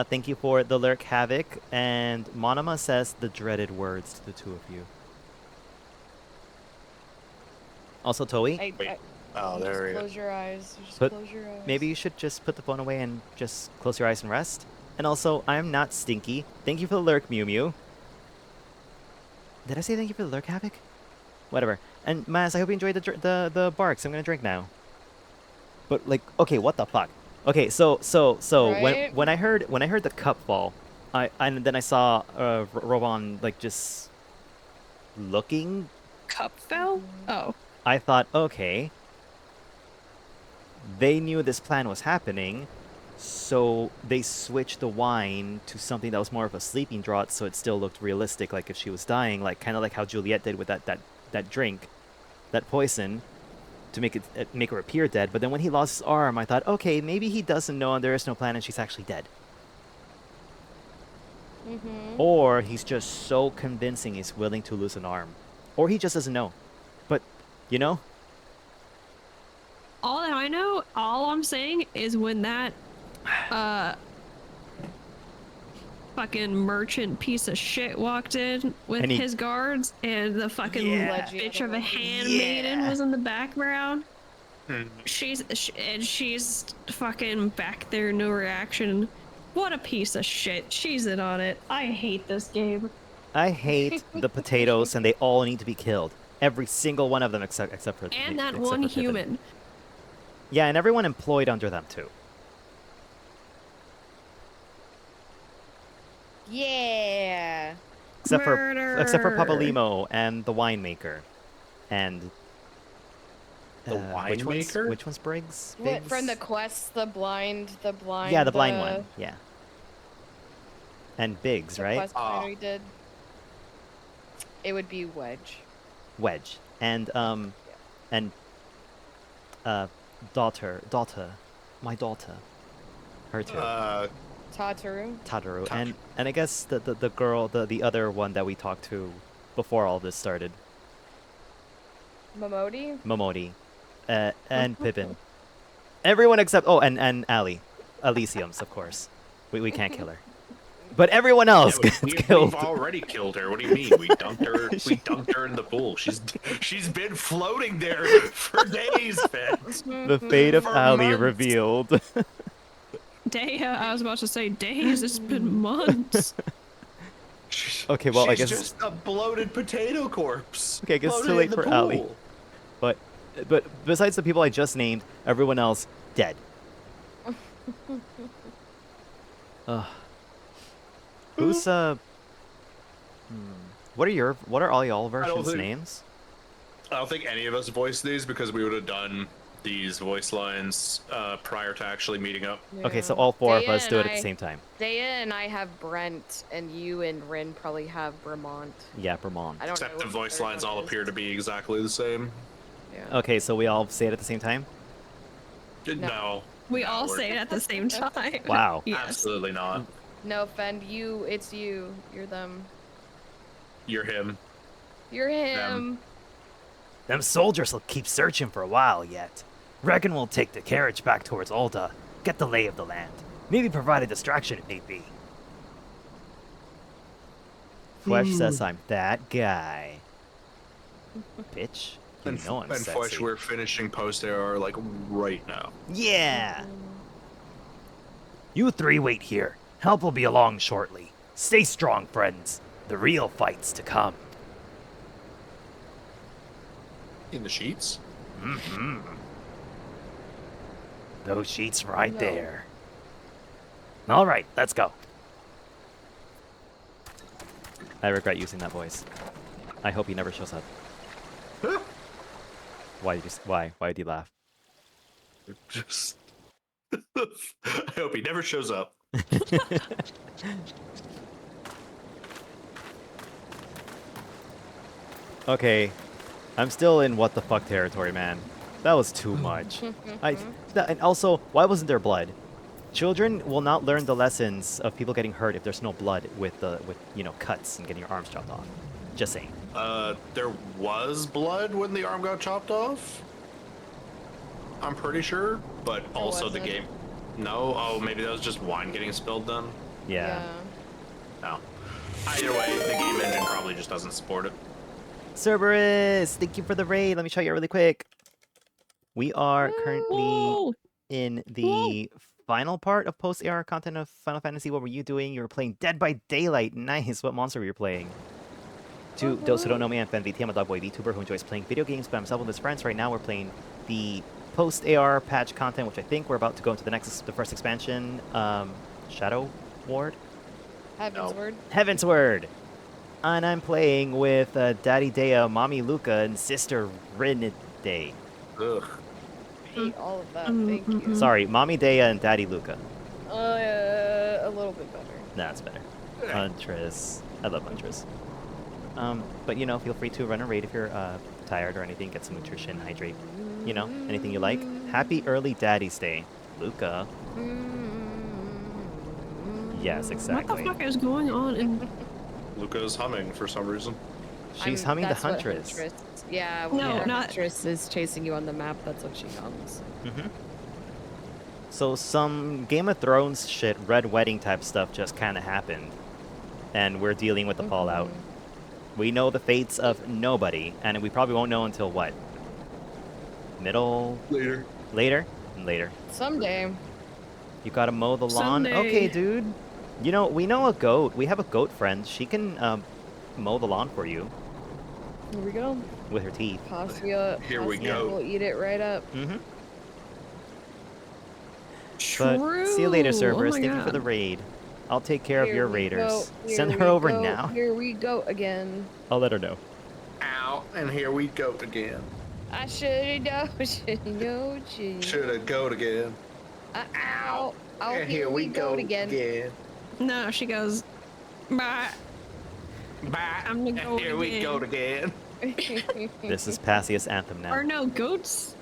Thank you for the lurk, Havoc, and Monoma says the dreaded words to the two of you. Also, Toei. Oh, there you go. Close your eyes. Just Put- close your eyes. Maybe you should just put the phone away and just close your eyes and rest. And also, I'm not stinky. Thank you for the lurk, Mew Mew. Did I say thank you for the lurk, Havoc? Whatever. And Maz, I hope you enjoyed the barks. I'm gonna drink now. But like, okay, what the fuck? Okay, so Right? when I heard the cup fall, and then I saw Robon like just looking. Cup fell? Oh. I thought, okay, they knew this plan was happening, so they switched the wine to something that was more of a sleeping draught, so it still looked realistic, like if she was dying, like kind of like how Juliet did with that drink, that poison, to make her appear dead. But then when he lost his arm, I thought, okay, maybe he doesn't know and there is no plan and she's actually dead. Or he's just so convincing he's willing to lose an arm. Or he just doesn't know. But, you know? All that I know, all I'm saying is when that fucking merchant piece of shit walked in with And he- his guards and the fucking bitch of a handmaiden was in the background. She's fucking back there, no reaction. What a piece of shit. She's in on it. I hate this game. I hate the potatoes and they all need to be killed. Every single one of them except for And that except one for Pippin. human. Yeah, and everyone employed under them too. Yeah. Except for Papalimo and the winemaker. And The winemaker? Which one's Briggs? What Biggs? from the quest? The blind. Yeah, the blind one. Yeah. And Biggs, The right? quest finder we did. It would be Wedge. Wedge. And daughter, my daughter, her too. Tataru. Tataru, and I guess the girl, the other one that we talked to before all this started, Momodi. and Pippin. Everyone except and Ali, Elysiums, of course. We can't kill her, but everyone else gets killed. We've already killed her. What do you mean? We dunked her. We dunked her in the pool. She's been floating there for days, man. The fate of For Ali months. revealed. I was about to say days. It's been months. Okay, well, She's I guess just a bloated potato corpse. Okay, I guess it's too floating late in the for pool. Allie. But besides the people I just named, everyone else dead. Who's What are all y'all versions' names? I don't think any of us voiced these because we would have done these voice lines prior to actually meeting up. Okay, so all four of us Daya do it and at the same time. Daya and I have Brent, and you and Rin probably have Vermont. Yeah, Vermont. I don't Except know the what voice third lines one all is. appear to be exactly the same. Yeah. Okay, so we all say it at the same time? No. We all say it at the same time. Wow. Yes. Absolutely not. No, Fend, you. It's you. You're them. You're him. You're him. Them soldiers will keep searching for a while yet. Reckon we'll take the carriage back towards Ulta, get the lay of the land. Maybe provide a distraction if need be. Flesh says I'm that guy. Bitch. You know I'm and sexy. Flesh, we're finishing post AR like right now. Yeah! You three wait here. Help will be along shortly. Stay strong, friends. The real fight's to come. In the sheets? Mm-hmm. Those sheets right there. All right, let's go. I regret using that voice. I hope he never shows up. Why did you laugh? Just I hope he never shows up. Okay, I'm still in what the fuck territory, man. That was too much. And also, why wasn't there blood? Children will not learn the lessons of people getting hurt if there's no blood with cuts and getting your arms chopped off. Just saying. There was blood when the arm got chopped off. I'm pretty sure, but also the game. No, oh, maybe that was just wine getting spilled then. Yeah. No. Either way, the game engine probably just doesn't support it. Cerberus, thank you for the raid. Let me show you really quick. We are currently in the final part of post-AR content of Final Fantasy. What were you doing? You were playing Dead by Daylight. Nice. What monster were you playing? To those who don't know me, I'm FanVT. I'm a dogboy VTuber who enjoys playing video games by himself with his friends. Right now, we're playing the post-AR patch content, which I think we're about to go into the first expansion, Shadow Ward? Heavensward. Heavensward! And I'm playing with Daddy Dea, Mommy Luca, and Sister Rinide. Ugh. I hate all of that. Thank you. Sorry, Mommy Dea and Daddy Luca. A little bit better. That's better. Huntress. I love Huntress. But feel free to run a raid if you're tired or anything. Get some nutrition, hydrate. Anything you like. Happy early Daddy's Day, Luca. Yes, exactly. What the fuck is going on in... Luca's humming for some reason. She's humming the That's what Huntress. Yeah, No, when not- Huntress is chasing you on the map, that's what she hums. So some Game of Thrones shit, Red Wedding type stuff just kind of happened. And we're dealing with the fallout. We know the fates of nobody, and we probably won't know until what? Middle? Later. Later? Later. Someday. You gotta mow the lawn? Someday. Okay, dude. We know a goat. We have a goat friend. She can mow the lawn for you Here we go. with her teeth. Pasia. Here we Pasia go. will eat it right up. Mm-hmm. True. But see you later, Cerberus. Oh my Thank you for the God. raid. I'll take care of Here your we raiders. go. Send Here her we over go. now. Here we go again. I'll let her know. Ow, and here we go again. I should've known, should've known, Should've go again. Ow. Oh, And here we go again. No, she goes, bah. Bye. I'm the goat Here we go again. This is Pasia's anthem now. Or no, goats,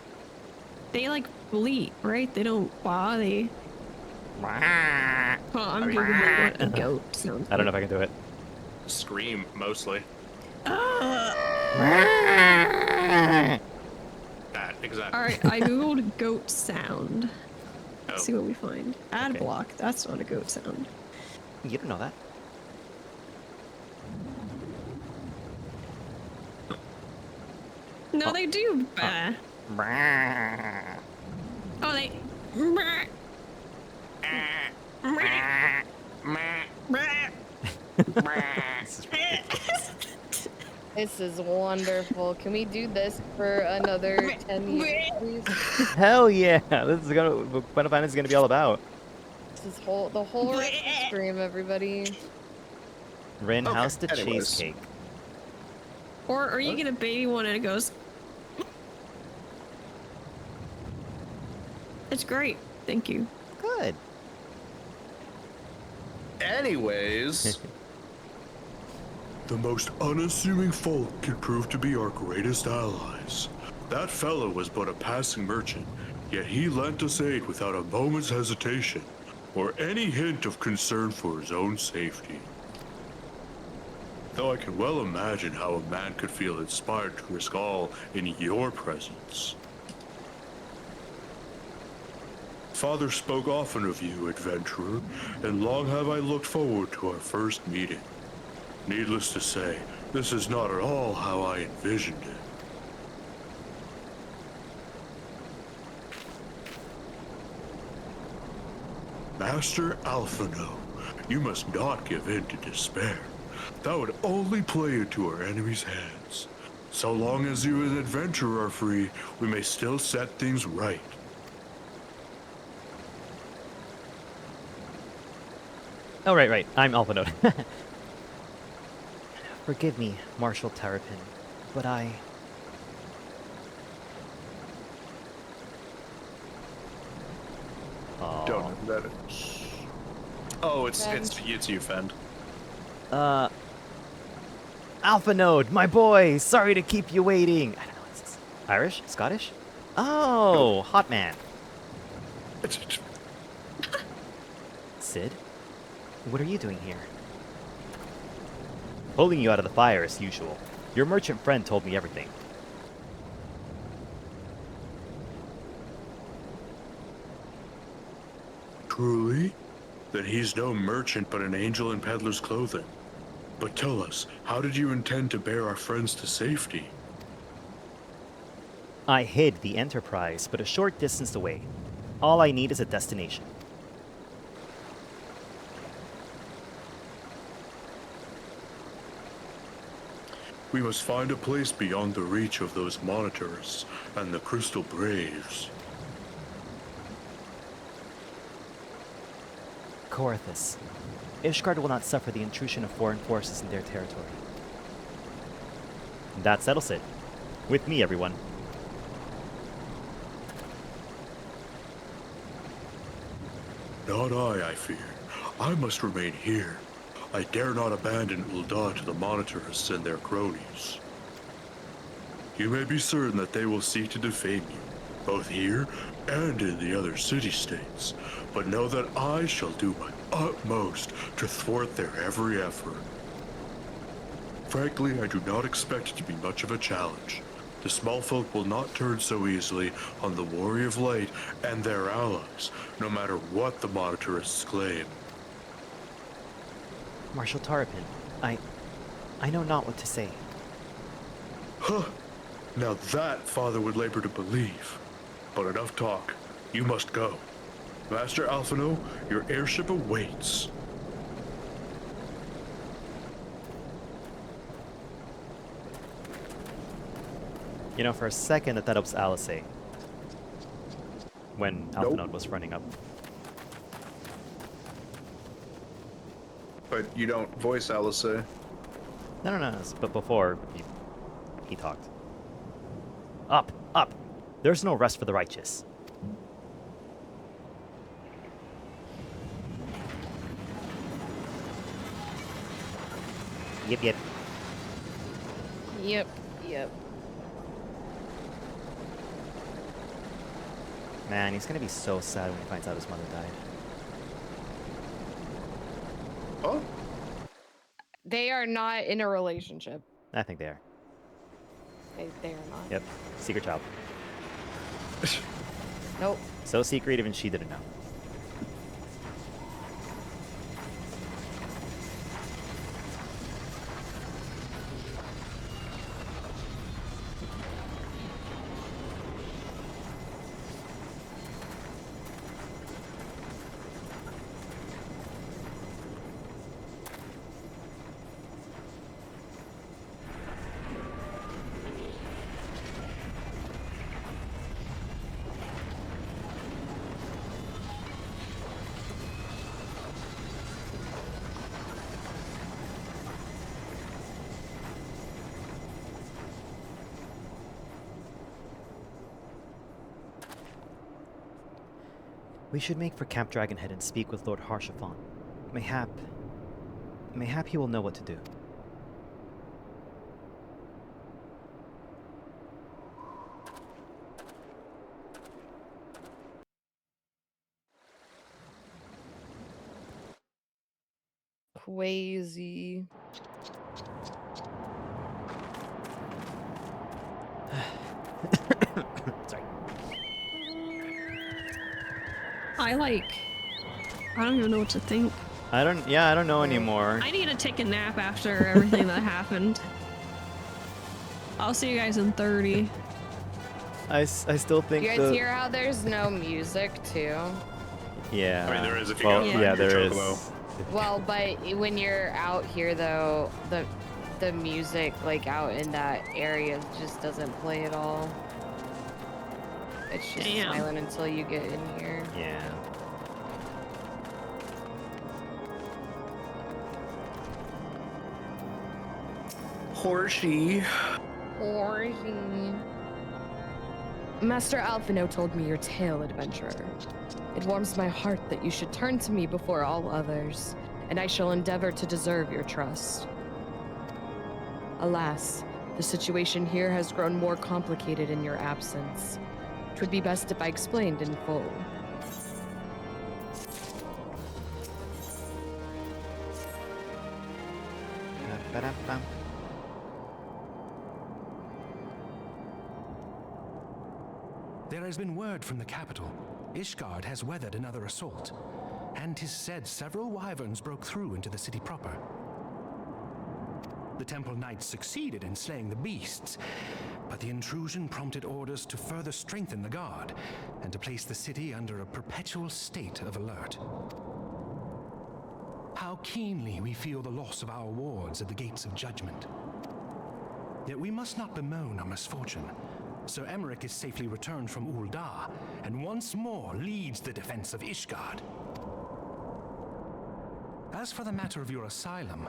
they like bleat, right? They don't wah, they... Hold on, I'm Googling what a goat sounds I don't know if I can do it. Scream, mostly. like. That, exactly. Alright, I googled goat sound. Let's Oh. see what we find. Ad Okay. block, that's not a goat sound. You don't know that. No, they do. Bah. Oh, they... This is wonderful. Can we do this for another 10 years, please? Hell yeah! This is what Final Fantasy is gonna be all about. This is the whole Restless stream, everybody. Rin, Okay, how's the anyways. cheesecake? Or you get a baby one and it goes. It's great. Thank you. Good. Anyways. The most unassuming folk can prove to be our greatest allies. That fellow was but a passing merchant, yet he lent us aid without a moment's hesitation, or any hint of concern for his own safety. Though I can well imagine how a man could feel inspired to risk all in your presence. Father spoke often of you, adventurer, and long have I looked forward to our first meeting. Needless to say, this is not at all how I envisioned it. Master Alphino, you must not give in to despair. That would only play into our enemy's hands. So long as you and adventurer are free, we may still set things right. Oh, right. I'm Alphino. Forgive me, Marshal Terrapin, but I... Don't know that. Oh, it's you, Fend. Alphanode, my boy! Sorry to keep you waiting! I don't know, is this Irish? Scottish? Oh, hot man. Sid? What are you doing here? Pulling you out of the fire as usual. Your merchant friend told me everything. Truly? Then he's no merchant but an angel in peddler's clothing. But tell us, how did you intend to bear our friends to safety? I hid the Enterprise, but a short distance away. All I need is a destination. We must find a place beyond the reach of those monitors and the Crystal Braves. Corythus. Ishgard will not suffer the intrusion of foreign forces in their territory. That settles it. With me, everyone. Not I fear. I must remain here. I dare not abandon Ul'dah to the monitors and their cronies. You may be certain that they will seek to defame you, both here and in the other city-states, but know that I shall do my utmost to thwart their every effort. Frankly, I do not expect it to be much of a challenge. The small folk will not turn so easily on the Warrior of Light and their allies, no matter what the monitorists claim. Marshal Terrapin, I know not what to say. Huh! Now that Father would labor to believe. But enough talk. You must go. Master Alphino, your airship awaits. You know, for a second I thought it was Alice when Alphino was running up. But you don't voice Alice. No. But before, he talked. Up! There's no rest for the righteous. Yep. Man, he's gonna be so sad when he finds out his mother died. Oh? They are not in a relationship. I think they are. They are not. Yep. Secret child. Nope. So secret even she didn't know. We should make for Camp Dragonhead and speak with Lord Harshaphon. Mayhap he will know what to do. Crazy. Sorry. I don't even know what to think. I don't know anymore. I need to take a nap after everything that happened. I'll see you guys in 30. I still think You guys hear how there's no music too? Yeah. I mean, there is if you well, go yeah, there is. Well, but when you're out here though, the music like out in that area just doesn't play at all. It's just silent until you get in here. Yeah. Horsey. Master Alphino told me your tale, adventurer. It warms my heart that you should turn to me before all others, and I shall endeavor to deserve your trust. Alas, the situation here has grown more complicated in your absence. It would be best if I explained in full. There has been word from the capital. Ishgard has weathered another assault, and 'tis said several wyverns broke through into the city proper. The Temple Knights succeeded in slaying the beasts, but the intrusion prompted orders to further strengthen the guard and to place the city under a perpetual state of alert. How keenly we feel the loss of our wards at the gates of judgment. Yet we must not bemoan our misfortune. Sir Emmerich is safely returned from Ul'dah, and once more leads the defense of Ishgard. As for the matter of your asylum,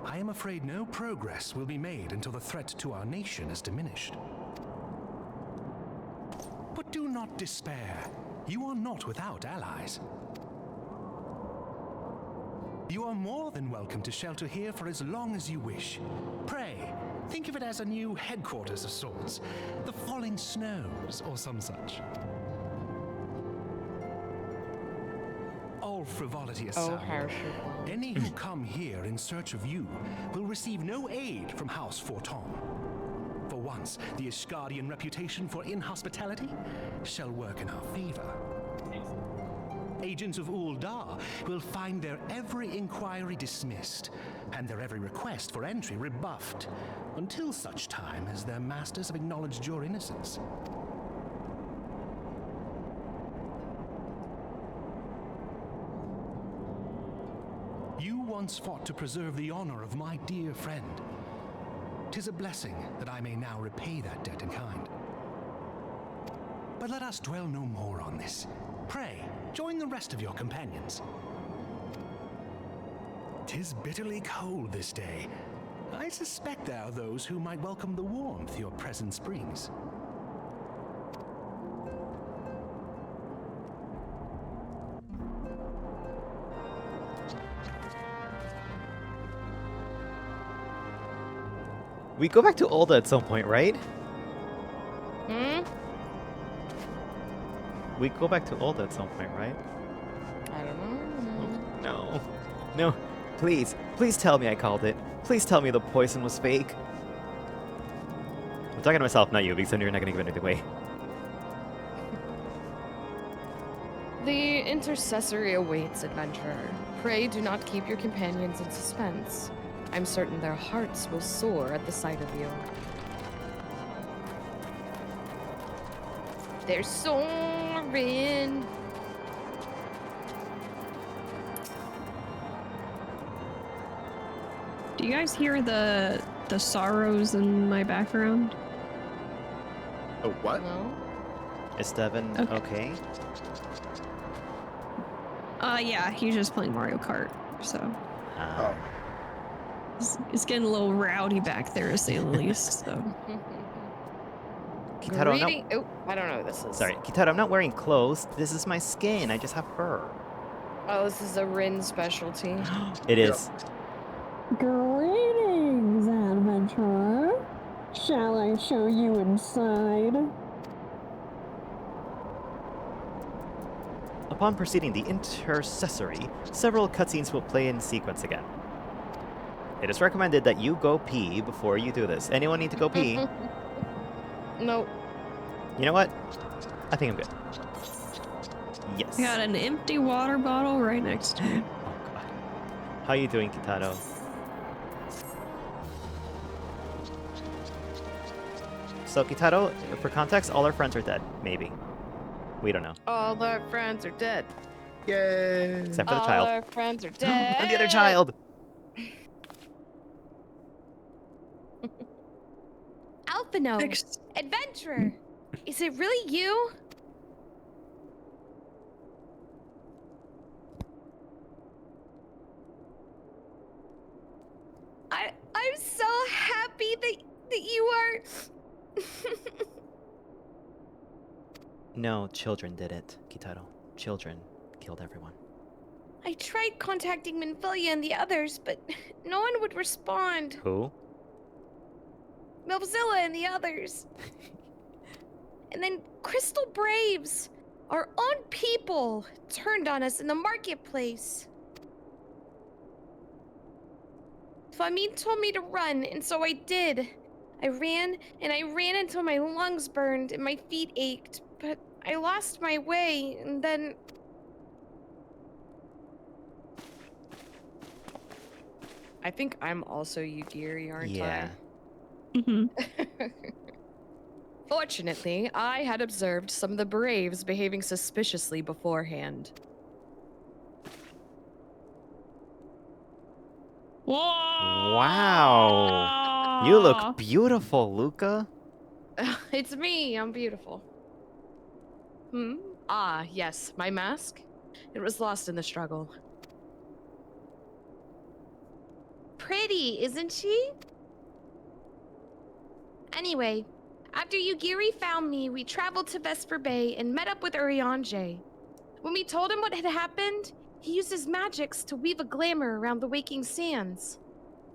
I am afraid no progress will be made until the threat to our nation is diminished. But do not despair. You are not without allies. You are more than welcome to shelter here for as long as you wish. Pray, think of it as a new headquarters of sorts. The Falling Snows, or some such. All frivolity aside, any who come here in search of you will receive no aid from House Forton. For once, the Ishgardian reputation for inhospitality shall work in our favor. Agents of Ul'dah will find their every inquiry dismissed, and their every request for entry rebuffed, until such time as their masters have acknowledged your innocence. You once fought to preserve the honor of my dear friend. 'Tis a blessing that I may now repay that debt in kind. But let us dwell no more on this. Pray, join the rest of your companions. 'Tis bitterly cold this day. I suspect there are those who might welcome the warmth your presence brings. We go back to Ul'dah at some point, right? Hmm? We go back to Ul'dah at some point, right? I don't know. No. No. Please. Please tell me I called it. Please tell me the poison was fake. I'm talking to myself, not you, because then you're not going to give anything away. The intercessory awaits, adventurer. Pray do not keep your companions in suspense. I'm certain their hearts will soar at the sight of you. They're soaring. Do you guys hear the sorrows in my background? Oh, what? No. Is Devin okay? Yeah, he's just playing Mario Kart, so. Oh. It's getting a little rowdy back there, to say the least, so. Kitaro, I'm not... Oh, I don't know what this is. Sorry, Kitaro, I'm not wearing clothes. This is my skin. I just have fur. Oh, this is a Rin specialty. It is. Greetings, adventurer. Shall I show you inside? Upon proceeding the intercessory, several cutscenes will play in sequence again. It is recommended that you go pee before you do this. Anyone need to go pee? Nope. You know what? I think I'm good. Yes. I got an empty water bottle right next to me. Oh god. How you doing, Kitaro? So Kitaro, for context, all our friends are dead. Maybe. We don't know. All our friends are dead. Yay! Except for the All child. our friends are dead. And the other child! Alphino, adventurer. Is it really you? I'm so happy that you are. No, children did it, Kitaro. Children killed everyone. I tried contacting Minfilia and the others, but no one would respond. Who? Melvzilla and the others. And then Crystal Braves, our own people, turned on us in the marketplace. Flamine told me to run, and so I did. I ran, and I ran until my lungs burned and my feet ached, but I lost my way, and then... I think I'm also Yugiri, aren't Yeah. I? Mm-hmm. Fortunately, I had observed some of the Braves behaving suspiciously beforehand. Wow! You look beautiful, Luca. It's me, I'm beautiful. Ah, yes, my mask. It was lost in the struggle. Pretty, isn't she? Anyway, after Yugiri found me, we traveled to Vesper Bay and met up with Urianger. When we told him what had happened, he used his magics to weave a glamour around the Waking Sands.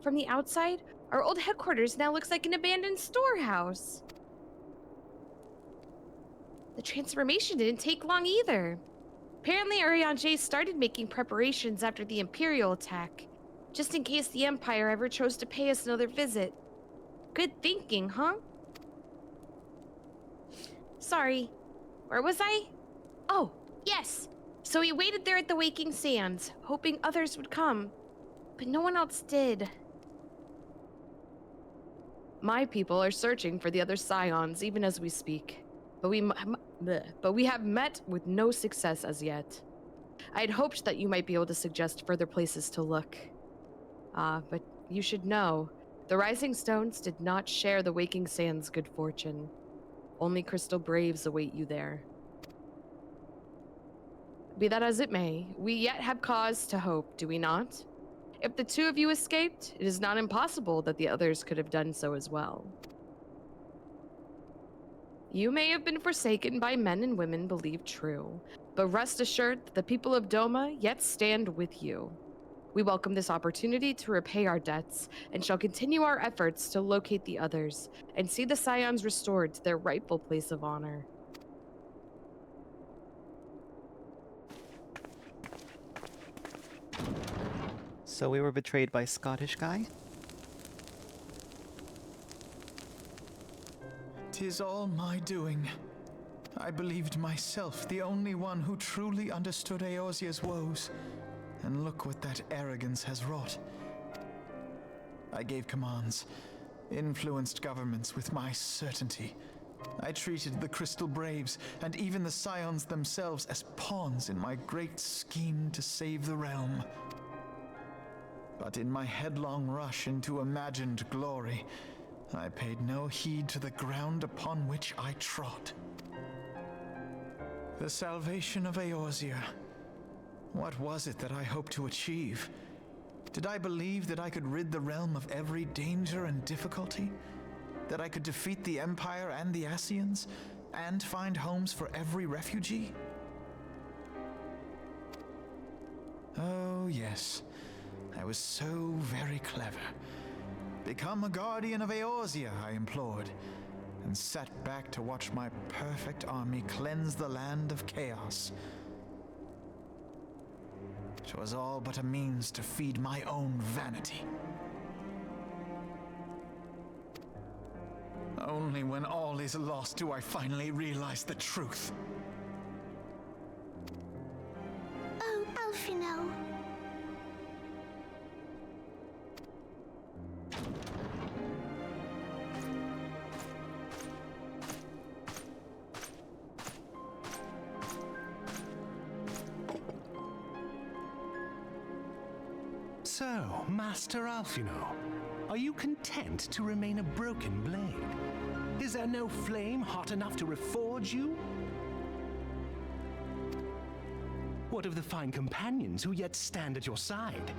From the outside, our old headquarters now looks like an abandoned storehouse. The transformation didn't take long either. Apparently, Urianger started making preparations after the Imperial attack, just in case the Empire ever chose to pay us another visit. Good thinking, huh? Sorry, where was I? Oh, yes. So we waited there at the Waking Sands, hoping others would come, but no one else did. My people are searching for the other Scions even as we speak, but we have met with no success as yet. I had hoped that you might be able to suggest further places to look. But you should know, the Rising Stones did not share the Waking Sands' good fortune. Only Crystal Braves await you there. Be that as it may, we yet have cause to hope, do we not? If the two of you escaped, it is not impossible that the others could have done so as well. You may have been forsaken by men and women believed true, but rest assured that the people of Doma yet stand with you. We welcome this opportunity to repay our debts, and shall continue our efforts to locate the others, and see the Scions restored to their rightful place of honor. So we were betrayed by Scottish guy? 'Tis all my doing. I believed myself the only one who truly understood Eosia's woes. And look what that arrogance has wrought. I gave commands, influenced governments with my certainty. I treated the Crystal Braves and even the Scions themselves as pawns in my great scheme to save the realm. But in my headlong rush into imagined glory, I paid no heed to the ground upon which I trod. The salvation of Eosia. What was it that I hoped to achieve? Did I believe that I could rid the realm of every danger and difficulty? That I could defeat the Empire and the Asians, and find homes for every refugee? Oh, yes. I was so very clever. Become a guardian of Eorzea, I implored, and sat back to watch my perfect army cleanse the land of chaos. 'Twas all but a means to feed my own vanity. Only when all is lost do I finally realize the truth. Oh, Alfino. So, Master Alfino, are you content to remain a broken blade? Is there no flame hot enough to reforge you? What of the fine companions who yet stand at your side?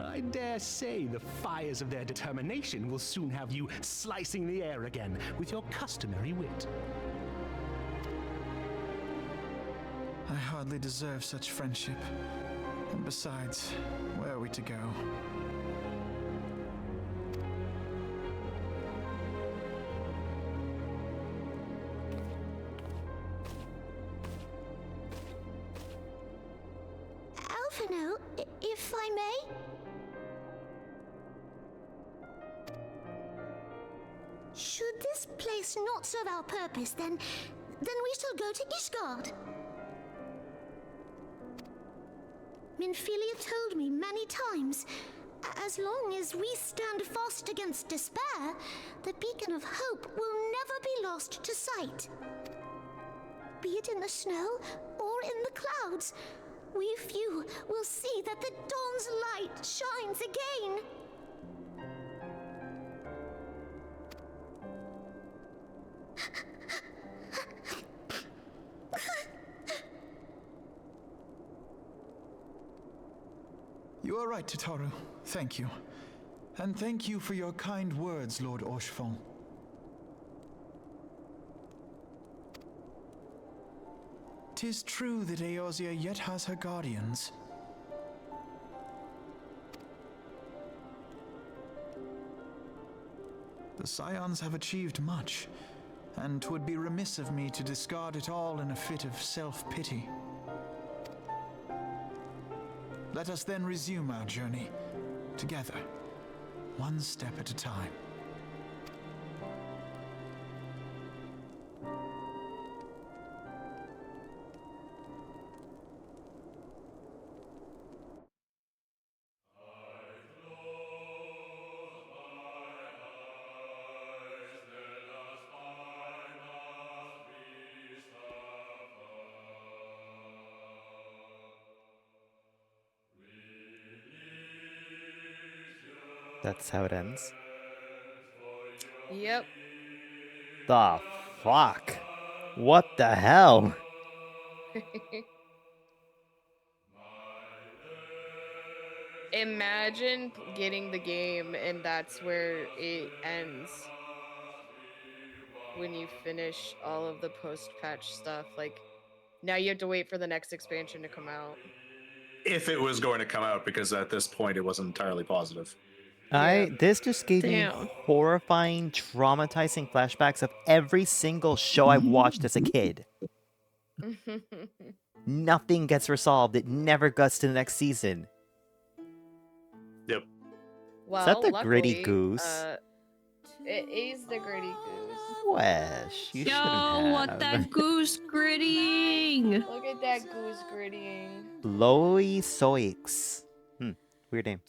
I dare say the fires of their determination will soon have you slicing the air again with your customary wit. I hardly deserve such friendship. And besides, where are we to go? Alfino, if I may? Should this place not serve our purpose, then we shall go to Ishgard. Minfilia told me many times, as long as we stand fast against despair, the beacon of hope will never be lost to sight. Be it in the snow or in the clouds, we few will see that the dawn's light shines again. You are right, Tataru. Thank you. And thank you for your kind words, Lord Orchefon. 'Tis true that Eorzea yet has her guardians. The Scions have achieved much, and 'twould be remiss of me to discard it all in a fit of self-pity. Let us then resume our journey, together, one step at a time. That's how it ends. Yep. The fuck? What the hell? Imagine getting the game and that's where it ends. When you finish all of the post-patch stuff, like, now you have to wait for the next expansion to come out. If it was going to come out, because at this point it wasn't entirely positive. This just gave me horrifying, traumatizing flashbacks of every single show I've watched as a kid. Nothing gets resolved. It never gets to the next season. Yep. Well, Is that the luckily, gritty goose? It is the gritty goose. Wesh, you shouldn't Yo, have. what that goose gritting? Look at that goose grittying. Loisoix. Weird name.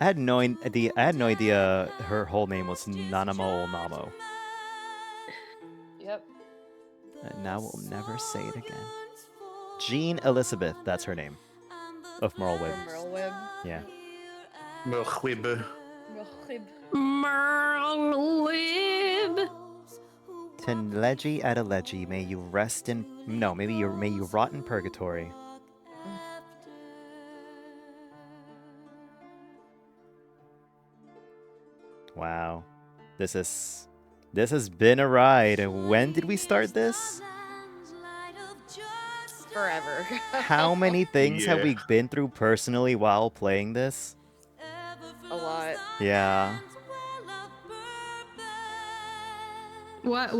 I had no idea her whole name was Nanamo Namo. Yep. And now we'll never say it again. Jean Elizabeth, that's her name. Of Merlewib. Merlewib. Yeah. Merlewib. Merlewib. Tenleji Adeleji, may you rest in may you rot in purgatory. Wow. This has been a ride. When did we start this? Forever. How many things have Yeah. we been through personally while playing this? A lot. Yeah. What?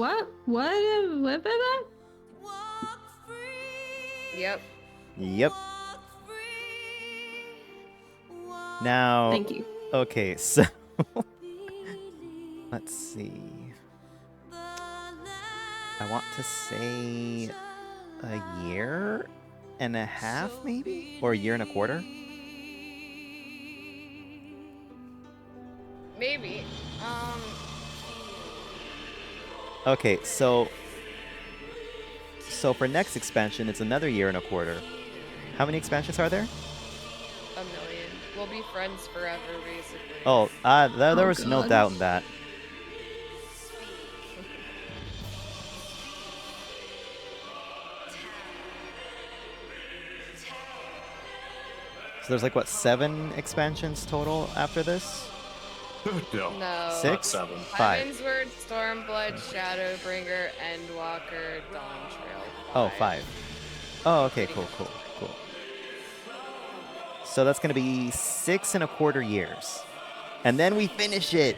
Yep. Yep. Now, Thank you. okay, so let's see. I want to say a year and a half, maybe? Or a year and a quarter? Maybe. Okay, so for next expansion, it's another year and a quarter. How many expansions are there? 1 million. We'll be friends forever, basically. Oh, there was no God. doubt in that. So there's like, what, 7 expansions total after this? No. 6? 7. 5. Heavensward, Stormblood, Shadowbringer, Endwalker, Dawn Trail. Oh, 5. Oh, okay, cool. So that's gonna be 6 and a quarter years. And then we finish it!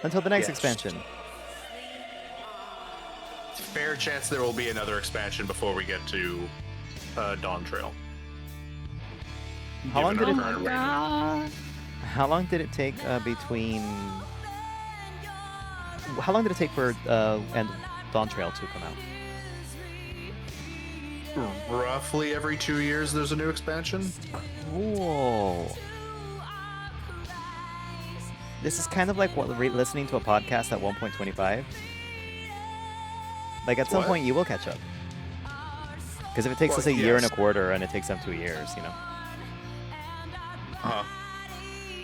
Until the next Yes. expansion. Fair chance there will be another expansion before we get to Dawn Trail. How long did Given it? our current rating. How long did it take between? How long did it take for and Dawn Trail to come out? Roughly every 2 years, there's a new expansion. Whoa. This is kind of like what listening to a podcast at 1.25. Like, at some What? point, you will catch up. Because if it takes us a year and a yes. quarter, and it takes them 2 years, you know. Uh-huh.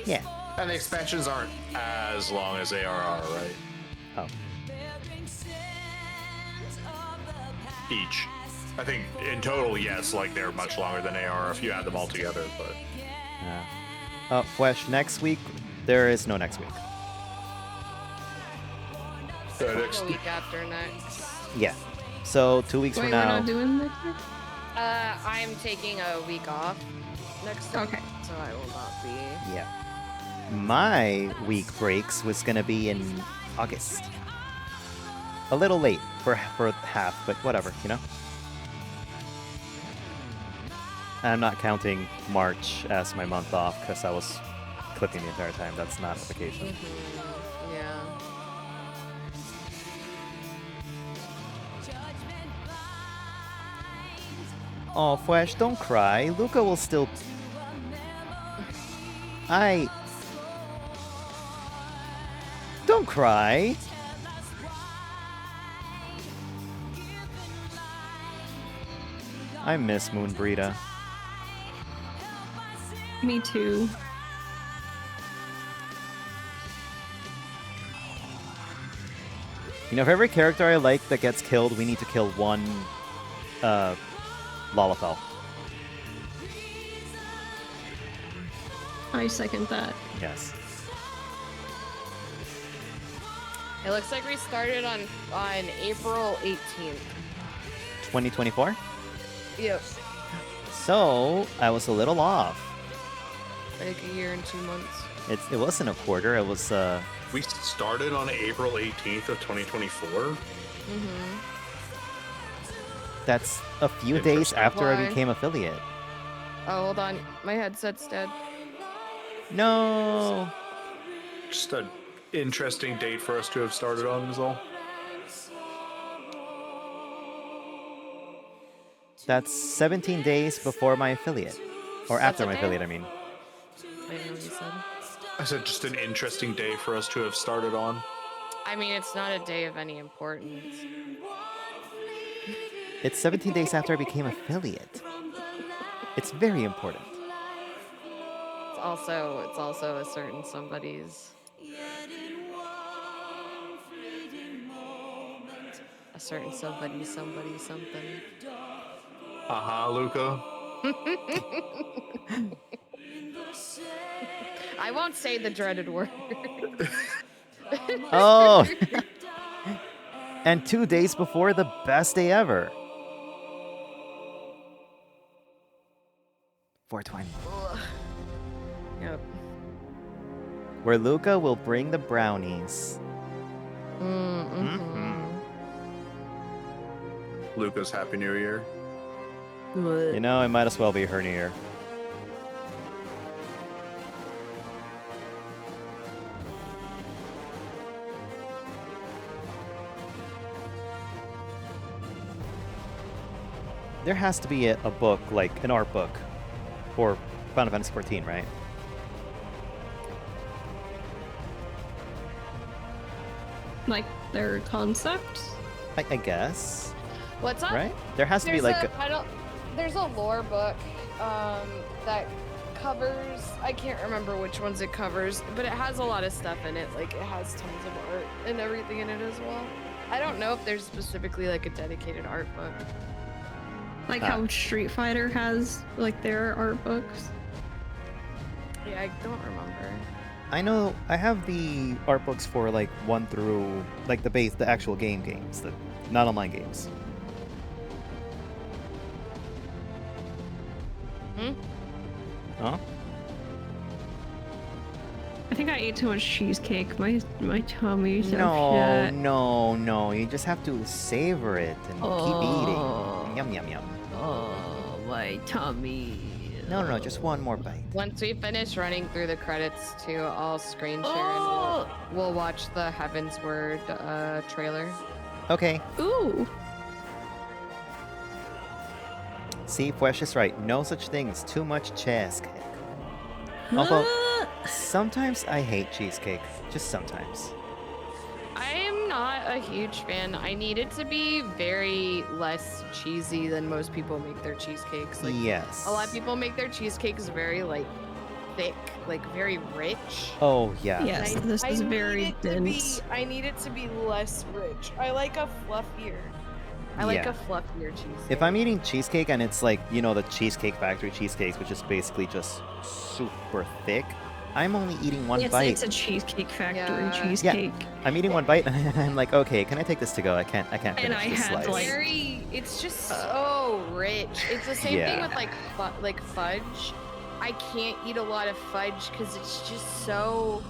Yeah. And the expansions aren't as long as ARR, right? Oh. Each. I think in total, yes, like they're much longer than ARR if you add them all together, but... Flesh, next week, there is no next week. next The week after next. Yeah. So 2 weeks Wait, from we're now. not doing next year? I'm taking a week off next week. Okay. So I will not be. Yeah. My week breaks was gonna be in August. A little late for half, but whatever, you know? I'm not counting March as my month off because I was clipping the entire time. That's not a vacation. Yeah. Oh, Flash, don't cry. Luca will still... Don't cry! I miss Moonbreeda. Me too. You know, for every character I like that gets killed, we need to kill one, Lalafell. I second that. Yes. It looks like we started on April 18th. 2024? Yep. So, I was a little off. Like a year and 2 months. It wasn't a quarter, it was, We started on April 18th of 2024? Mm-hmm. That's a few days after I Why? became affiliate. Oh, hold on. My headset's dead. No! Just an interesting date for us to have started on is all. That's 17 days before my affiliate. Or That's after a my day? affiliate, I mean. I know what you said. I said just an interesting day for us to have started on. I mean, it's not a day of any importance. It's 17 days after I became affiliate. It's very important. It's also a certain somebody's. A certain somebody, something. Luca. I won't say the dreaded word. Oh! And 2 days before the best day ever. 420. Yep. Where Luca will bring the brownies. Luca's Happy New Year. You know, it might as well be her New Year. There has to be a book, like an art book, for Final Fantasy XIV, right? Like their concept? I guess. What's up? Right? There has to be like there's a lore book that covers, I can't remember which ones it covers, but it has a lot of stuff in it. Like it has tons of art and everything in it as well. I don't know if there's specifically like a dedicated art book. Like how Street Fighter has like their art books. Yeah, I don't remember. I know I have the art books for like 1 through like the actual games, the not online games. Huh? I think I ate too much cheesecake. My tummy's No, no. You just have to savor it and keep eating. Yum, yum, yum. Oh, my tummy. No, just one more bite. Once we finish running through the credits too, I'll screen share and we'll watch the Heavensward trailer. Okay. Ooh. See, Flesh is right. No such thing as too much cheesecake. Although, sometimes I hate cheesecake. Just sometimes. I am not a huge fan. I need it to be very less cheesy than most people make their cheesecakes. Like, yes. A lot of people make their cheesecakes very like thick, like very rich. Oh yeah. Yes, this is very dense. I need it to be less rich. I like a fluffier. I like a fluffier cheesecake. If I'm eating cheesecake and it's like, you know, the Cheesecake Factory cheesecakes, which is basically just super thick, I'm only eating one bite. It's a Cheesecake Factory cheesecake. Yeah, I'm eating one bite and I'm like, okay, can I take this to go? I can't finish And I this had slice. it's just so rich. It's the same thing with like fudge. I can't eat a lot of fudge because it's just so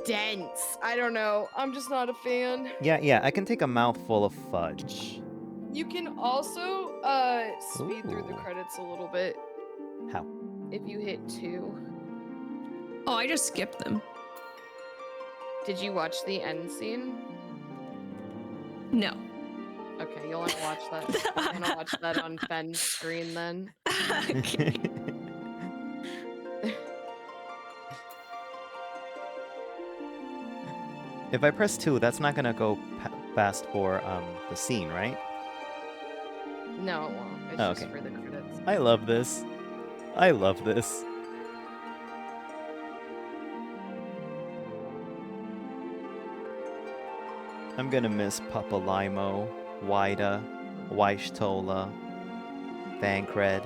dense. I don't know. I'm just not a fan. Yeah, I can take a mouthful of fudge. You can also speed through the credits a little bit. How? If you hit 2. Oh, I just skipped them. Did you watch the end scene? No. Okay, you'll want to watch that. I'm gonna watch that on Fenn's screen then. Okay. If I press 2, that's not gonna go fast for the scene, right? No, it won't. It's Oh, just okay. for the credits. I love this. I love this. I'm gonna miss Papa Limo, Wida, Weishtola, Thancred,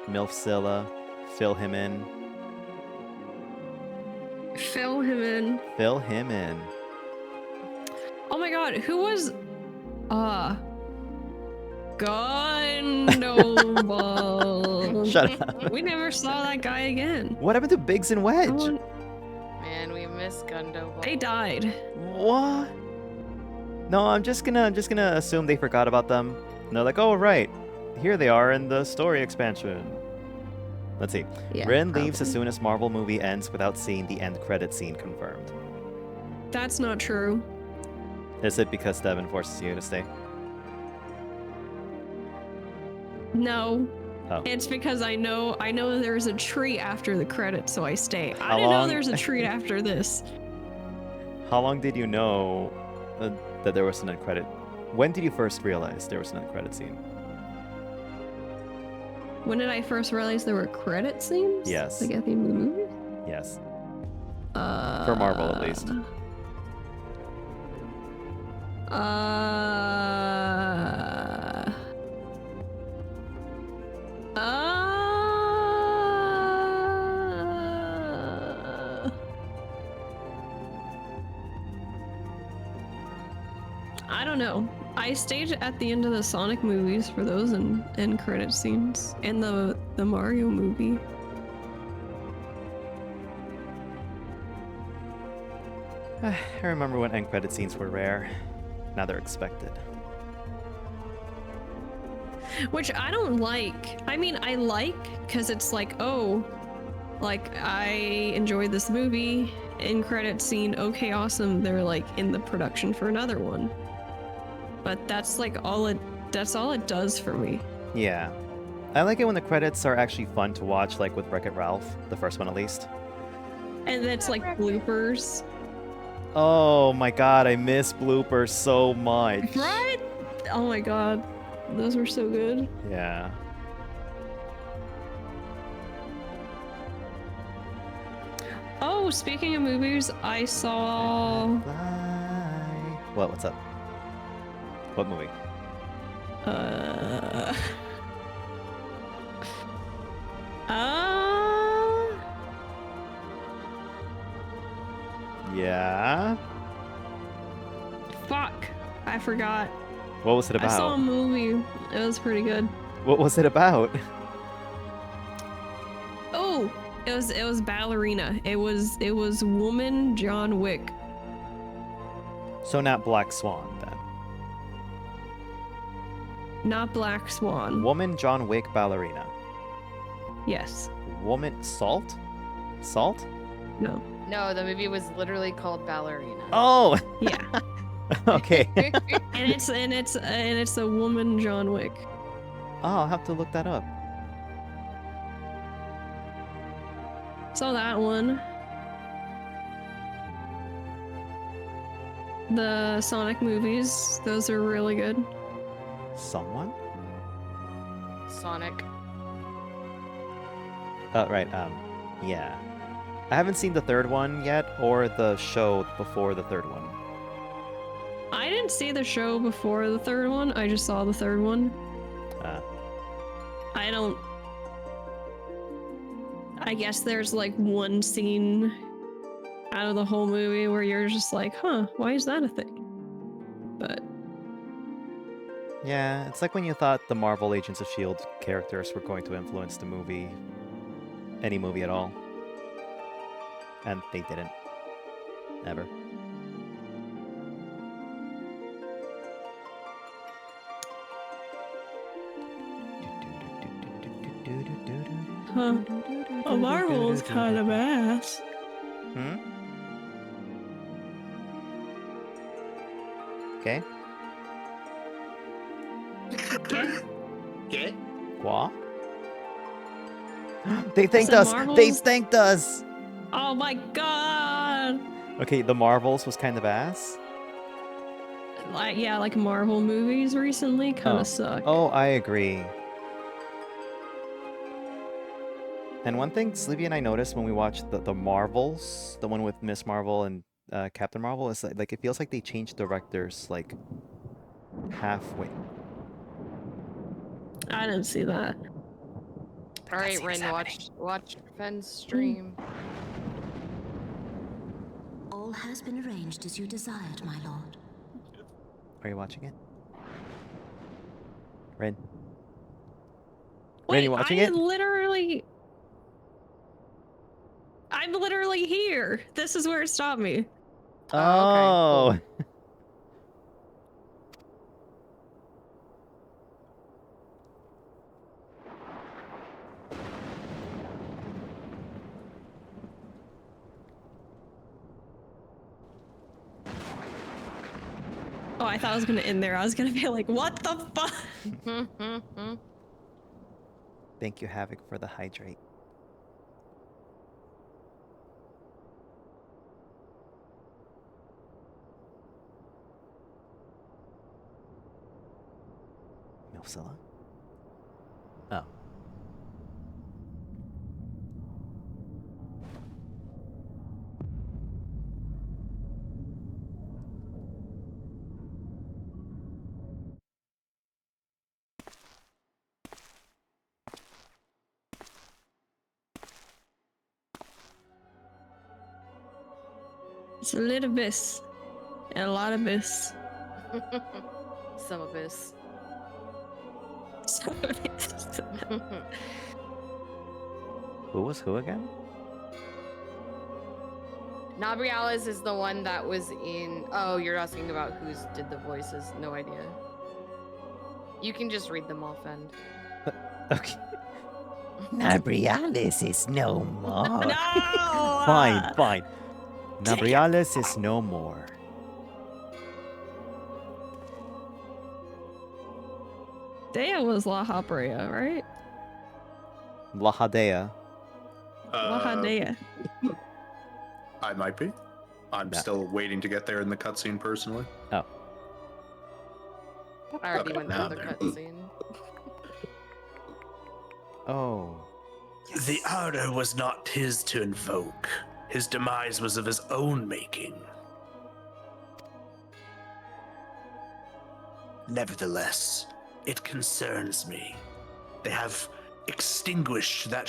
Milfzilla, Fill him in. Fill him in. Fill him in. Oh my god, who was Gundoble. Shut up. We never saw that guy again. What happened to Biggs and Wedge? Man, we miss Gundoble. They died. What? No, I'm just gonna assume they forgot about them. And they're like, oh right, here they are in the story expansion. Let's see. Yeah, Rin leaves as probably. soon as Marvel movie ends without seeing the end credit scene confirmed. That's not true. Is it because Devin forces you to stay? No. Oh. It's because I know there's a treat after the credits, so I stay. I How didn't long- know there's a treat after this. How long did you know that there was an end credit? When did you first realize there was an end credit scene? When did I first realize there were credit scenes? Yes. Like at the end of the movie? Yes. For Marvel, at least. I don't know. I stayed at the end of the Sonic movies for those and credit scenes, and the Mario movie. I remember when end credit scenes were rare. Now they're expected. Which I don't like. I mean, I like because it's like, oh, like I enjoyed this movie. End credit scene, okay, awesome. They're like in the production for another one. But that's like that's all it does for me. Yeah. I like it when the credits are actually fun to watch, like with Wreck-It Ralph, the first one at least. And it's like bloopers. Oh my god, I miss bloopers so much. Right? Oh my god. Those were so good. Yeah. Oh, speaking of movies, I saw... What? What's up? What movie? Yeah? Fuck. I forgot. What was it about? I saw a movie. It was pretty good. What was it about? Oh, it was Ballerina. It was Woman John Wick. So not Black Swan, then. Not Black Swan. Woman John Wick Ballerina. Yes. Woman Salt? Salt? No. No, the movie was literally called Ballerina. Oh! Yeah. Okay. and it's a woman John Wick. Oh, I'll have to look that up. Saw that one. The Sonic movies, those are really good. Someone? Sonic. Oh, right, yeah. I haven't seen the third one yet, or the show before the third one. I didn't see the show before the third one, I just saw the third one. I guess there's like one scene out of the whole movie where you're just like, huh, why is that a thing? But... Yeah, it's like when you thought the Marvel Agents of S.H.I.E.L.D. characters were going to influence the movie. Any movie at all. And they didn't. Ever. Huh. A Marvel is kind of ass. Hmm? Okay. Okay. What? They thanked us! Marvels? They thanked us! Oh my god! Okay, the Marvels was kind of ass? Yeah, like Marvel movies recently kind of suck. Oh, I agree. And one thing Sleepy and I noticed when we watched the Marvels, the one with Miss Marvel and Captain Marvel, is like it feels like they changed directors like halfway. I didn't see that. All right, Ren, watch Fenn's stream. All has been arranged as you desired, my lord. Are you watching it? Ren? Wait, Ren, you watching it? I'm literally here. This is where it stopped me. Oh. Okay, cool. Oh, I thought I was gonna end there. I was gonna be like, what the fuck? Thank you, Havoc, for the hydrate. Milfzilla? Oh. It's a little bit. And a lot of this. Some abyss. Who was who again? Nabriales is the one that was in. Oh, you're asking about who's did the voices? No idea. You can just read them off end. Okay. Nabriales is no more. No! Fine. Nabriales is no more. Dea was La Habrea, right? Lahadea. Lahadea. I might be. I'm still waiting to get there in the cutscene personally. Oh. I already Okay, went now through the there. cutscene. Oh. The Ardor was not his to invoke. His demise was of his own making. Nevertheless, it concerns me. They have extinguished that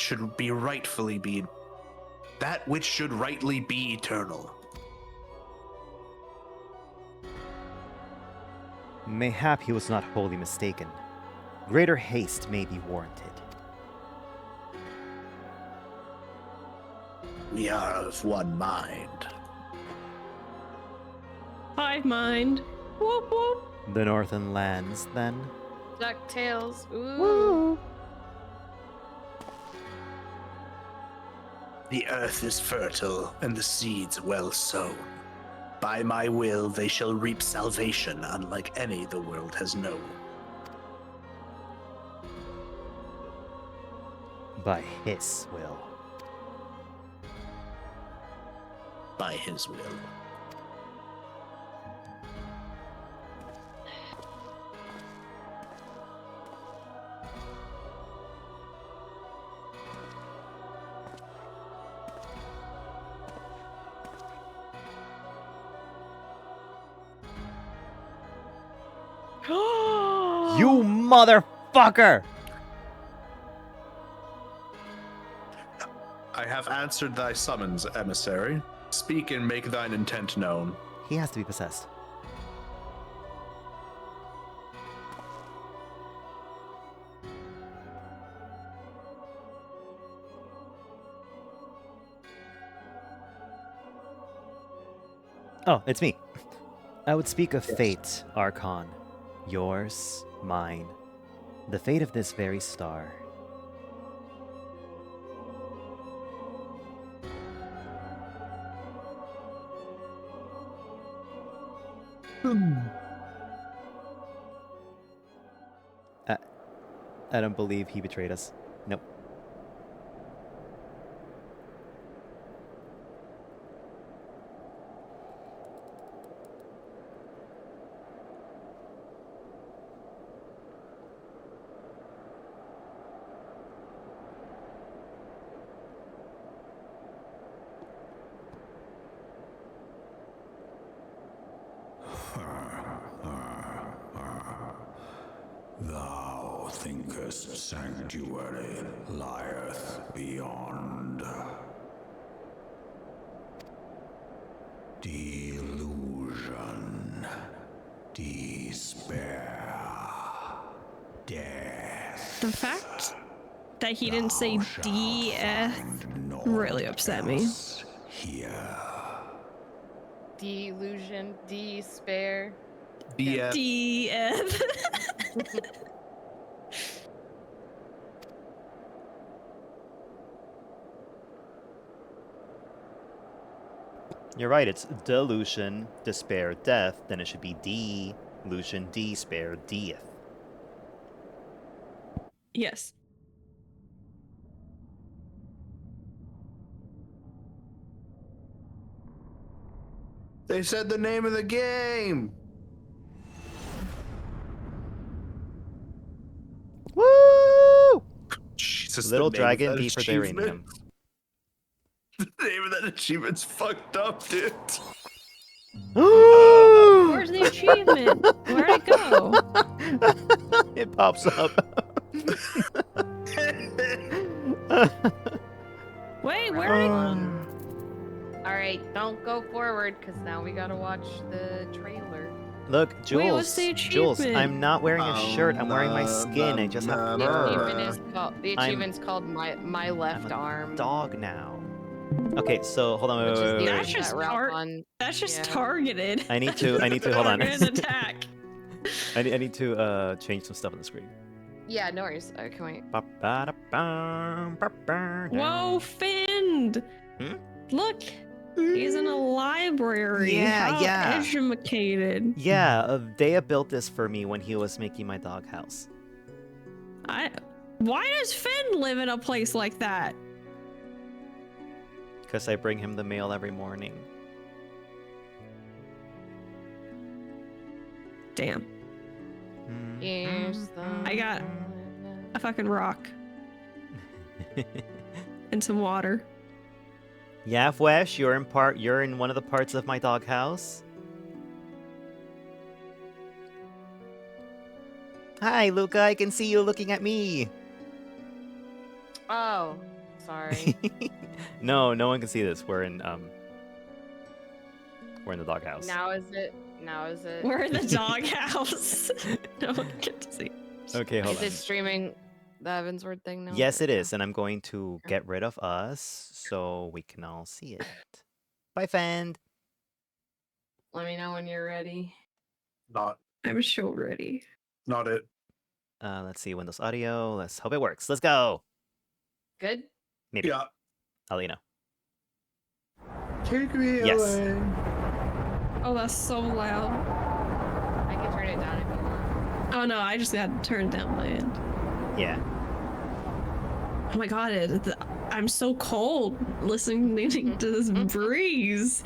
which should rightly be eternal. Mayhap he was not wholly mistaken. Greater haste may be warranted. We are of one mind. Hive mind. Whoop whoop. The Northern Lands, then? DuckTales. Ooh. Woo! The earth is fertile, and the seeds well sown. By my will, they shall reap salvation unlike any the world has known. By his will. By his will. You motherfucker! I have answered thy summons, emissary. Speak and make thine intent known. He has to be possessed. Oh, it's me. I would speak of fate, Archon. Yours, mine. The fate of this very star. I don't believe he betrayed us. Nope. Thou thinkest sanctuary lieth beyond. Delusion, despair, death. The fact that he didn't say DF really upset me. Here. Delusion, despair. DF. DF. You're right, it's delusion, despair, death, then it should be delusion, despair, death. Yes. They said the name of the game. Woo! Jesus, Little the name of dragon, that D for achievement. Theranium. The name of that achievement's fucked up, dude. Where's the achievement? Where'd it go? It pops up. Wait, where? All right, don't go forward because now we gotta watch the trailer. Look, Wait, what's the Jules, achievement? I'm not wearing a shirt. I'm wearing my skin. I just have fur. The achievement's called my left arm. Dog now. Okay, so hold on. Wait. That's just targeted. I need to hold on. Targeted attack. I need to change some stuff on the screen. Yeah, no worries. Can we? Whoa, Finn! Look, he's in a library. Yeah. Educated. Yeah, Dea built this for me when he was making my doghouse. Why does Finn live in a place like that? Because I bring him the mail every morning. Damn. I got a fucking rock. And some water. Yeah, Fwesh, you're in one of the parts of my doghouse. Hi, Luca, I can see you looking at me. Oh, sorry. No one can see this. We're in the doghouse. Now is it? We're in the doghouse. No one can see. Okay, hold on. Is it streaming the Heavensward thing now? Yes, it is, and I'm going to get rid of us so we can all see it. Bye, Fend. Let me know when you're ready. I'm so ready. Not it. Let's see, Windows Audio. Let's hope it works. Let's go. Good? Maybe. Yeah. I'll let you know. Take me Yes. away. Oh, that's so loud. I can turn it down if you want. Oh no, I just had to turn down my end. Yeah. Oh my god, I'm so cold listening to this breeze.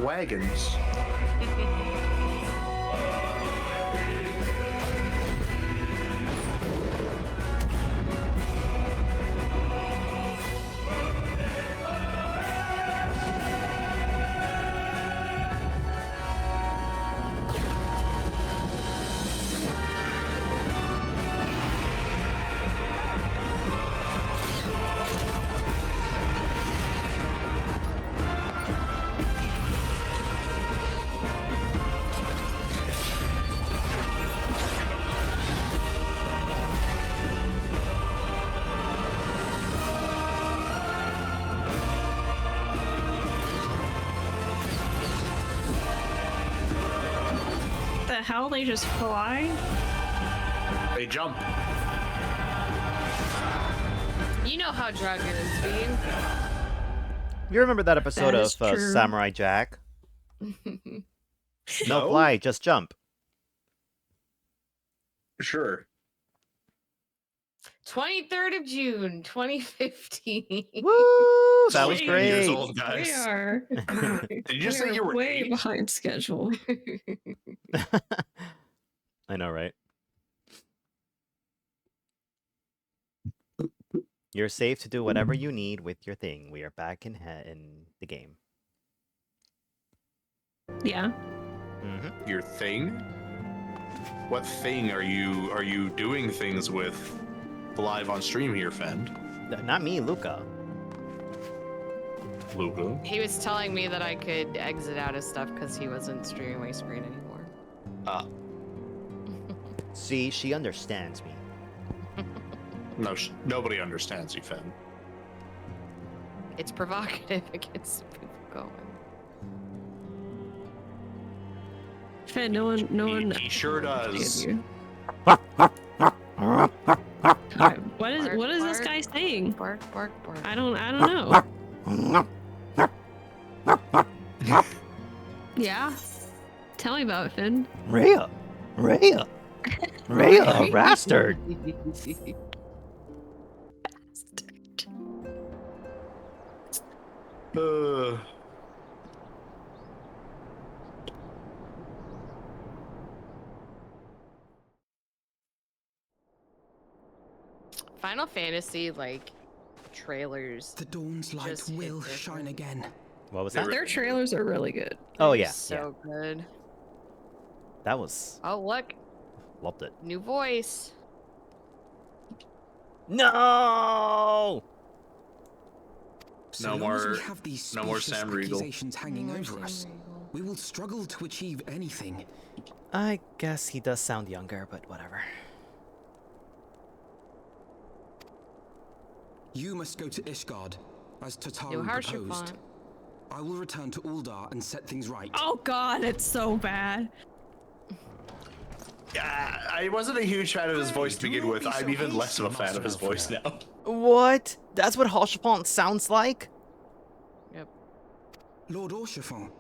wagons. The hell? They just fly? They jump. You know how dragons be. You remember that episode That of is true. Samurai Jack? No fly, just jump. Sure. 23rd of June, 2015. Woo! That was 20 great. years old, guys. We are. Did you say you were way 8? behind schedule? I know, right? You're safe to do whatever you need with your thing. We are back in the game. Yeah. Mm-hmm. Your thing? What thing are you doing things with live on stream here, Fend? Not me, Luca. Luca? He was telling me that I could exit out of stuff because he wasn't streaming my screen anymore. See, she understands me. No, nobody understands you, Fend. It's provocative. It gets people going. Fed, no one. He sure does. What is this guy saying? Bark, bark, bark. I don't know. Yeah. Tell me about it, Finn. Rhea, bastard. Final Fantasy, like, trailers. The dawn's light just hit will different. shine again. What was that? Their trailers are really good. Oh yeah, So good. that was Oh, look. loved it. New voice. No. So No long as more- we have these no more specious Sam Riegel. accusations hanging over us, we will struggle to achieve anything. I guess he does sound younger, but whatever. You must go to Ishgard, as New Tataru harsher proposed. font. I will return to Uldar and set things right. Oh god, it's so bad. Yeah, I wasn't a huge fan of his voice to begin with. I'm even less of a fan of his voice now. What? That's what Haurchefant sounds like? Yep. Lord Orchefant.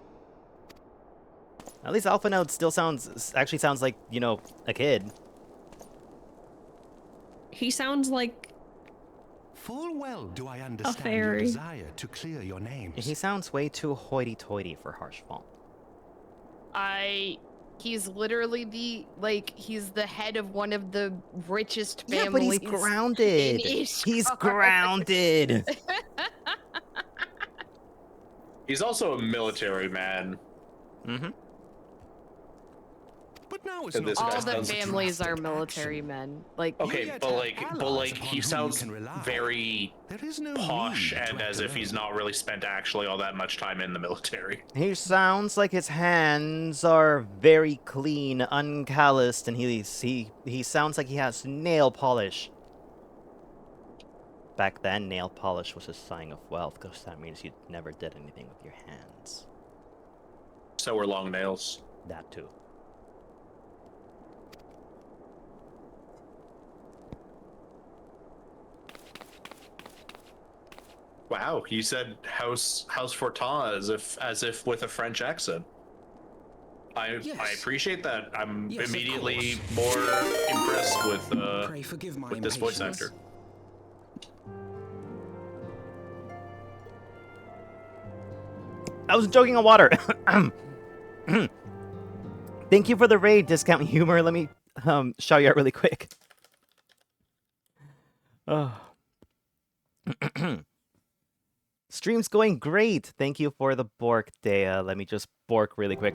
At least Alpha Node still actually sounds like, you know, a kid. He sounds like Full well do I understand your fairy. desire to clear your names. He sounds way too hoity-toity for Haurchefant. He's literally he's the head of one of the richest families. Yeah, but he's grounded. in He's Ishgard. grounded. He's also a military man. Mm-hmm. But now it's And not this All guy the sounds families are military men. Like, Okay, but he sounds very posh and as if he's not really spent actually all that much time in the military. He sounds like his hands are very clean, uncalloused, and he sounds like he has nail polish. Back then, nail polish was a sign of wealth, because that means you never did anything with your hands. So were long nails. That too. Wow, you said House Fortin as if with a French accent. I appreciate that. I'm Yes, of immediately more impressed with Pray forgive my this voice impatience. actor. I was joking on water. Thank you for the raid, Discount Humor. Let me shout you out really quick. Oh. Stream's going great. Thank you for the bork, Dea. Let me just bork really quick.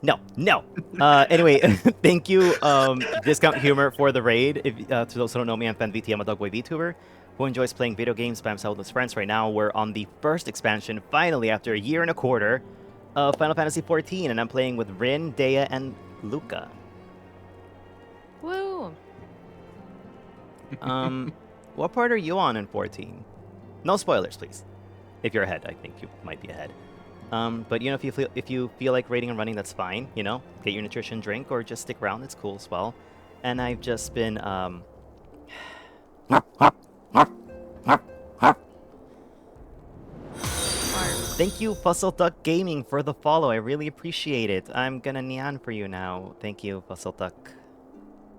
No. Anyway, thank you, Discount Humor, for the raid. If to those who don't know me, I'm FanVT. I'm a Dogboy VTuber who enjoys playing video games by himself with his friends. Right now, we're on the first expansion, finally, after a year and a quarter, of Final Fantasy XIV, and I'm playing with Rin, Dea, and Luca. Woo! What part are you on in 14? No spoilers, please. If you're ahead, I think you might be ahead. But you know, if you feel like raiding and running, that's fine. You know, get your nutrition drink or just stick around. It's cool as well. And I've just been Thank you, Fuzzle Duck Gaming, for the follow. I really appreciate it. I'm gonna neon for you now. Thank you, Fuzzle Duck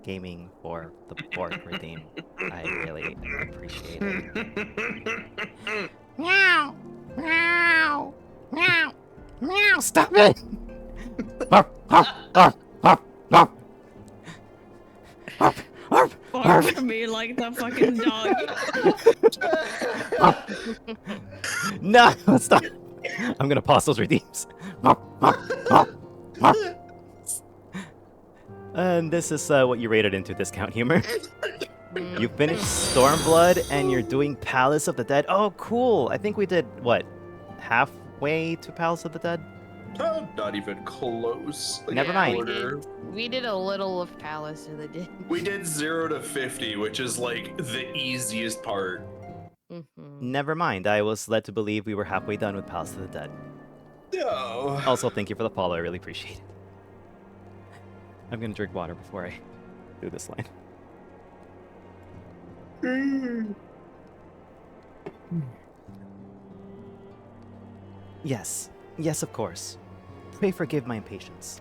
Gaming, for the bork redeem. I really appreciate it. Meow! Meow! Meow! Meow! Stop it! Bark me like the fucking dog. No, stop. I'm gonna pause those redeems. And this is what you rated into, Discount Humor. You finished Stormblood and you're doing Palace of the Dead. Oh, cool. I think we did, what, halfway to Palace of the Dead? Not even close. Like, Never mind. We did a little of Palace of the Dead. We did 0 to 50, which is like the easiest part. Never mind. I was led to believe we were halfway done with Palace of the Dead. No. Also, thank you for the follow. I really appreciate it. I'm gonna drink water before I do this line. Yes. Yes, of course. Pray forgive my impatience.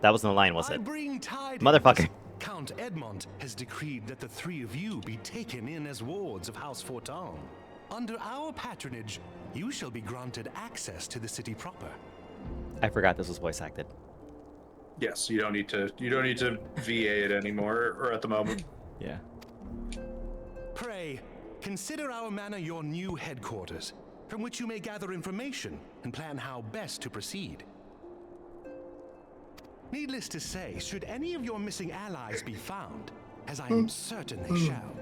That wasn't a line, was it? Motherfucker. Count Edmond has decreed that the three of you be taken in as wards of House Fortin. Under our patronage, you shall be granted access to the city proper. I forgot this was voice acted. Yes, you don't need to VA it anymore, or at the moment. Yeah. Pray, consider our manor your new headquarters, from which you may gather information and plan how best to proceed. Needless to say, should any of your missing allies be found, as I am certain they shall,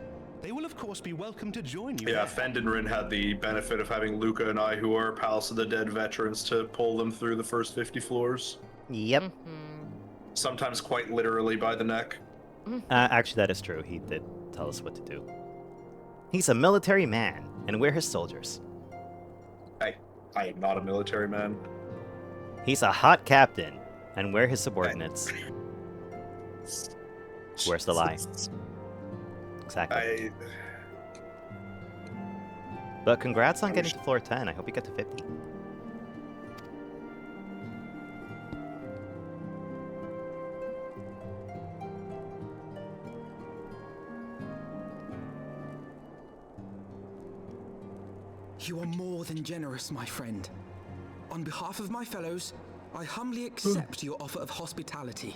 they will of course be welcome to join you. Yeah, Fendenrin had the benefit of having Luca and I, who are Palace of the Dead veterans, to pull them through the first 50 floors. Yep. Sometimes quite literally by the neck. Actually, that is true. He did tell us what to do. He's a military man, and we're his soldiers. I am not a military man. He's a hot captain, and we're his subordinates. Where's the lie? Exactly. But congrats on getting to floor 10. I hope you get to 50. You are more than generous, my friend. On behalf of my fellows, I humbly accept your offer of hospitality.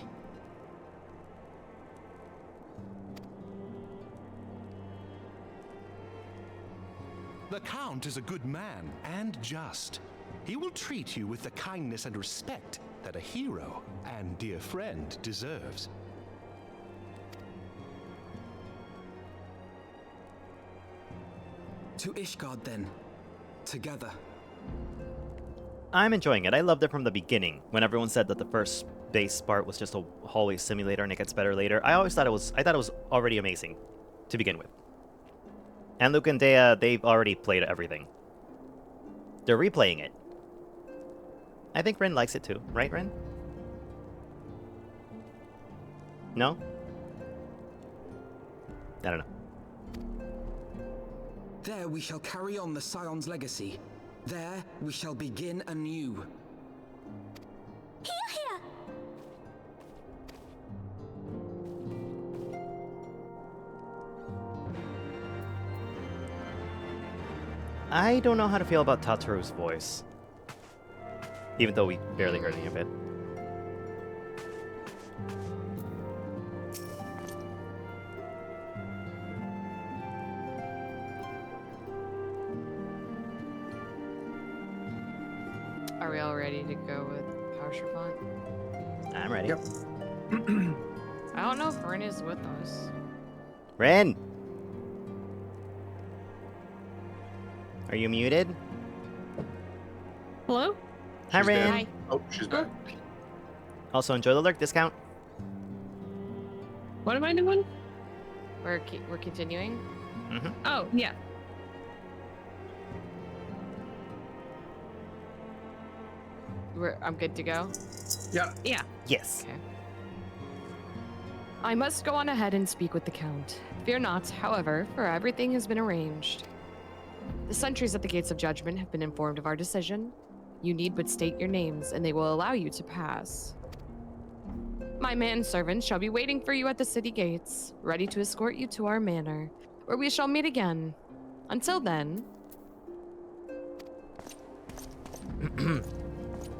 The Count is a good man and just. He will treat you with the kindness and respect that a hero and dear friend deserves. To Ishgard, then. Together. I'm enjoying it. I loved it from the beginning. When everyone said that the first base part was just a hallway simulator and it gets better later, I thought it was already amazing to begin with. And Luke and Dea, they've already played everything. They're replaying it. I think Ren likes it too, right, Ren? No? I don't know. There we shall carry on the Scion's legacy. There we shall begin anew. Here, here! I don't know how to feel about Tataru's voice. Even though we barely heard any of it. Are we all ready to go with Power Font? I'm ready. Yep. I don't know if Ren is with us. Ren! Are you muted? Hello? Hi, She's Ren. dead. Hi. Oh, she's back. Also, enjoy the lurk discount. What am I doing? We're continuing. Mm-hmm. Oh, yeah. I'm good to go. Yeah. Yeah. Yes. Okay. I must go on ahead and speak with the Count. Fear not, however, for everything has been arranged. The sentries at the gates of judgment have been informed of our decision. You need but state your names, and they will allow you to pass. My manservant shall be waiting for you at the city gates, ready to escort you to our manor, where we shall meet again. Until then...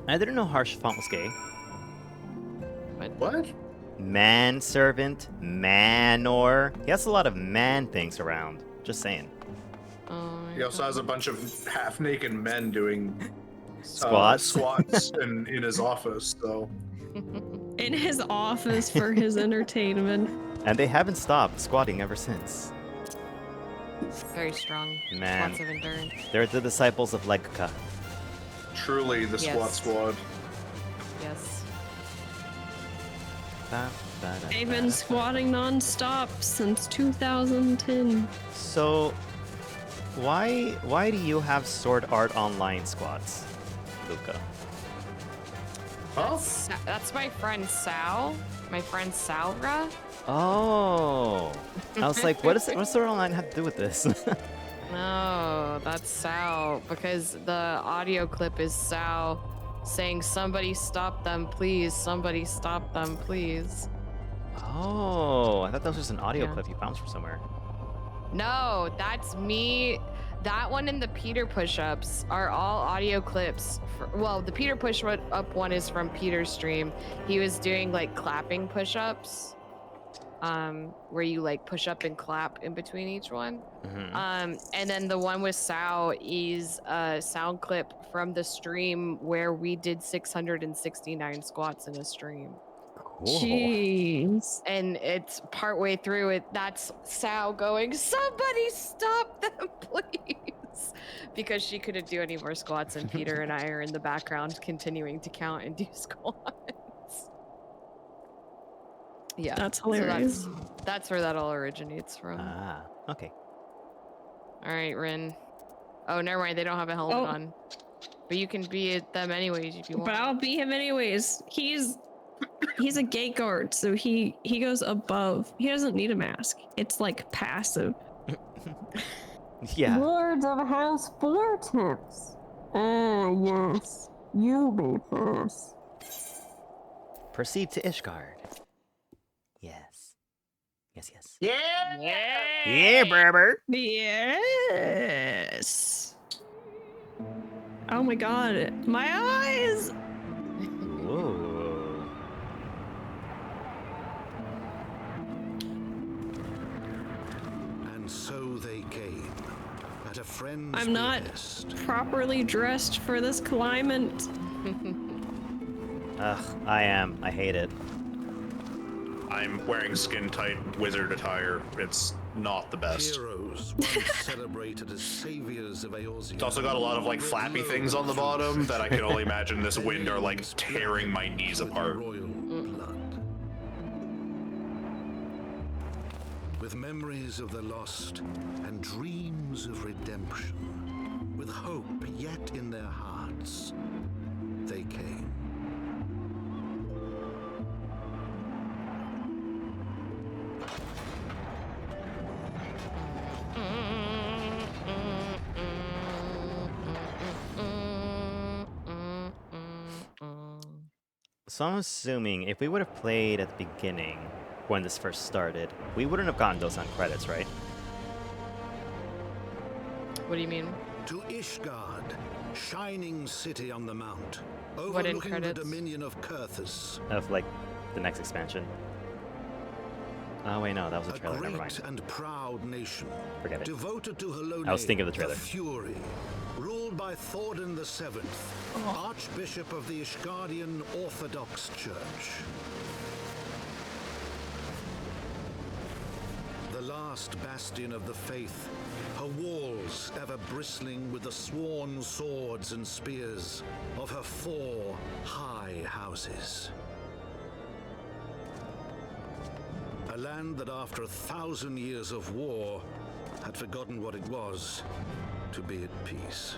I didn't know Harsh Font was gay. What? Manservant, manor. He has a lot of man things around. Just saying. He also has a bunch of half-naked men doing Squats? squats in his office, so... In his office for his entertainment. And they haven't stopped squatting ever since. Very strong. Man. Lots of endurance. They're the disciples of Legka. Truly the Squat Yes. Squad. Yes. They've been squatting non-stop since 2010. So, why do you have Sword Art Online squats, Luca? That's my friend Sal. My friend Salra. Oh, I was like, what does Sword Art Online have to do with this? No, that's Sal, because the audio clip is Sal saying, "Somebody stop them, please. Somebody stop them, please." Oh, I thought that was just an audio Yeah. clip you found from somewhere. No, that's me. That one and the Peter push-ups are all audio clips. Well, the Peter push-up one is from Peter's stream. He was doing like clapping push-ups, where you like push up and clap in between each one. And then the one with Sal is a sound clip from the stream where we did 669 squats in a stream. Jeez. And it's partway through it, that's Sal going, "Somebody stop them, please," because she couldn't do any more squats, and Peter and I are in the background continuing to count and do squats. Yeah, That's hilarious. So that's where that all originates from. Ah, okay. All right, Rin. Oh, never mind. They don't have a helmet on, but you can be at them anyways if you want. But I'll be him anyways. He's a gate guard, so he goes above. He doesn't need a mask. It's like passive. Yeah. Lords of House Vortex. Ah, yes. You may pass. Proceed to Ishgard. Yes. Yes, yes. Yeah. Yeah, Berber. Yes. Oh my god, my eyes. Whoa. And so they came, at a friend's I'm not behest. properly dressed for this climate. Ugh, I am. I hate it. I'm wearing skin-tight wizard attire. It's not the best. Heroes once celebrated as saviors of Eorzea. It's also got a lot of like flappy things on the bottom that I can only imagine this wind are like tearing my knees apart. With memories of the lost and dreams of redemption, with hope yet in their hearts, they came. So I'm assuming if we would have played at the beginning when this first started, we wouldn't have gotten those on credits, right? What do you mean? To Ishgard, shining city on the mount, What in overlooking the credits? dominion of Kurthus. Of like the next expansion. Oh wait, no, that was a trailer. Never Great mind. and proud nation, Forget it. devoted to her I was thinking of the trailer. Fury, ruled by Thordan VII, Archbishop of the Ishgardian Orthodox Church. The last bastion of the faith, her walls ever bristling with the sworn swords and spears of her 4 high houses. A land that after 1,000 years of war had forgotten what it was to be at peace.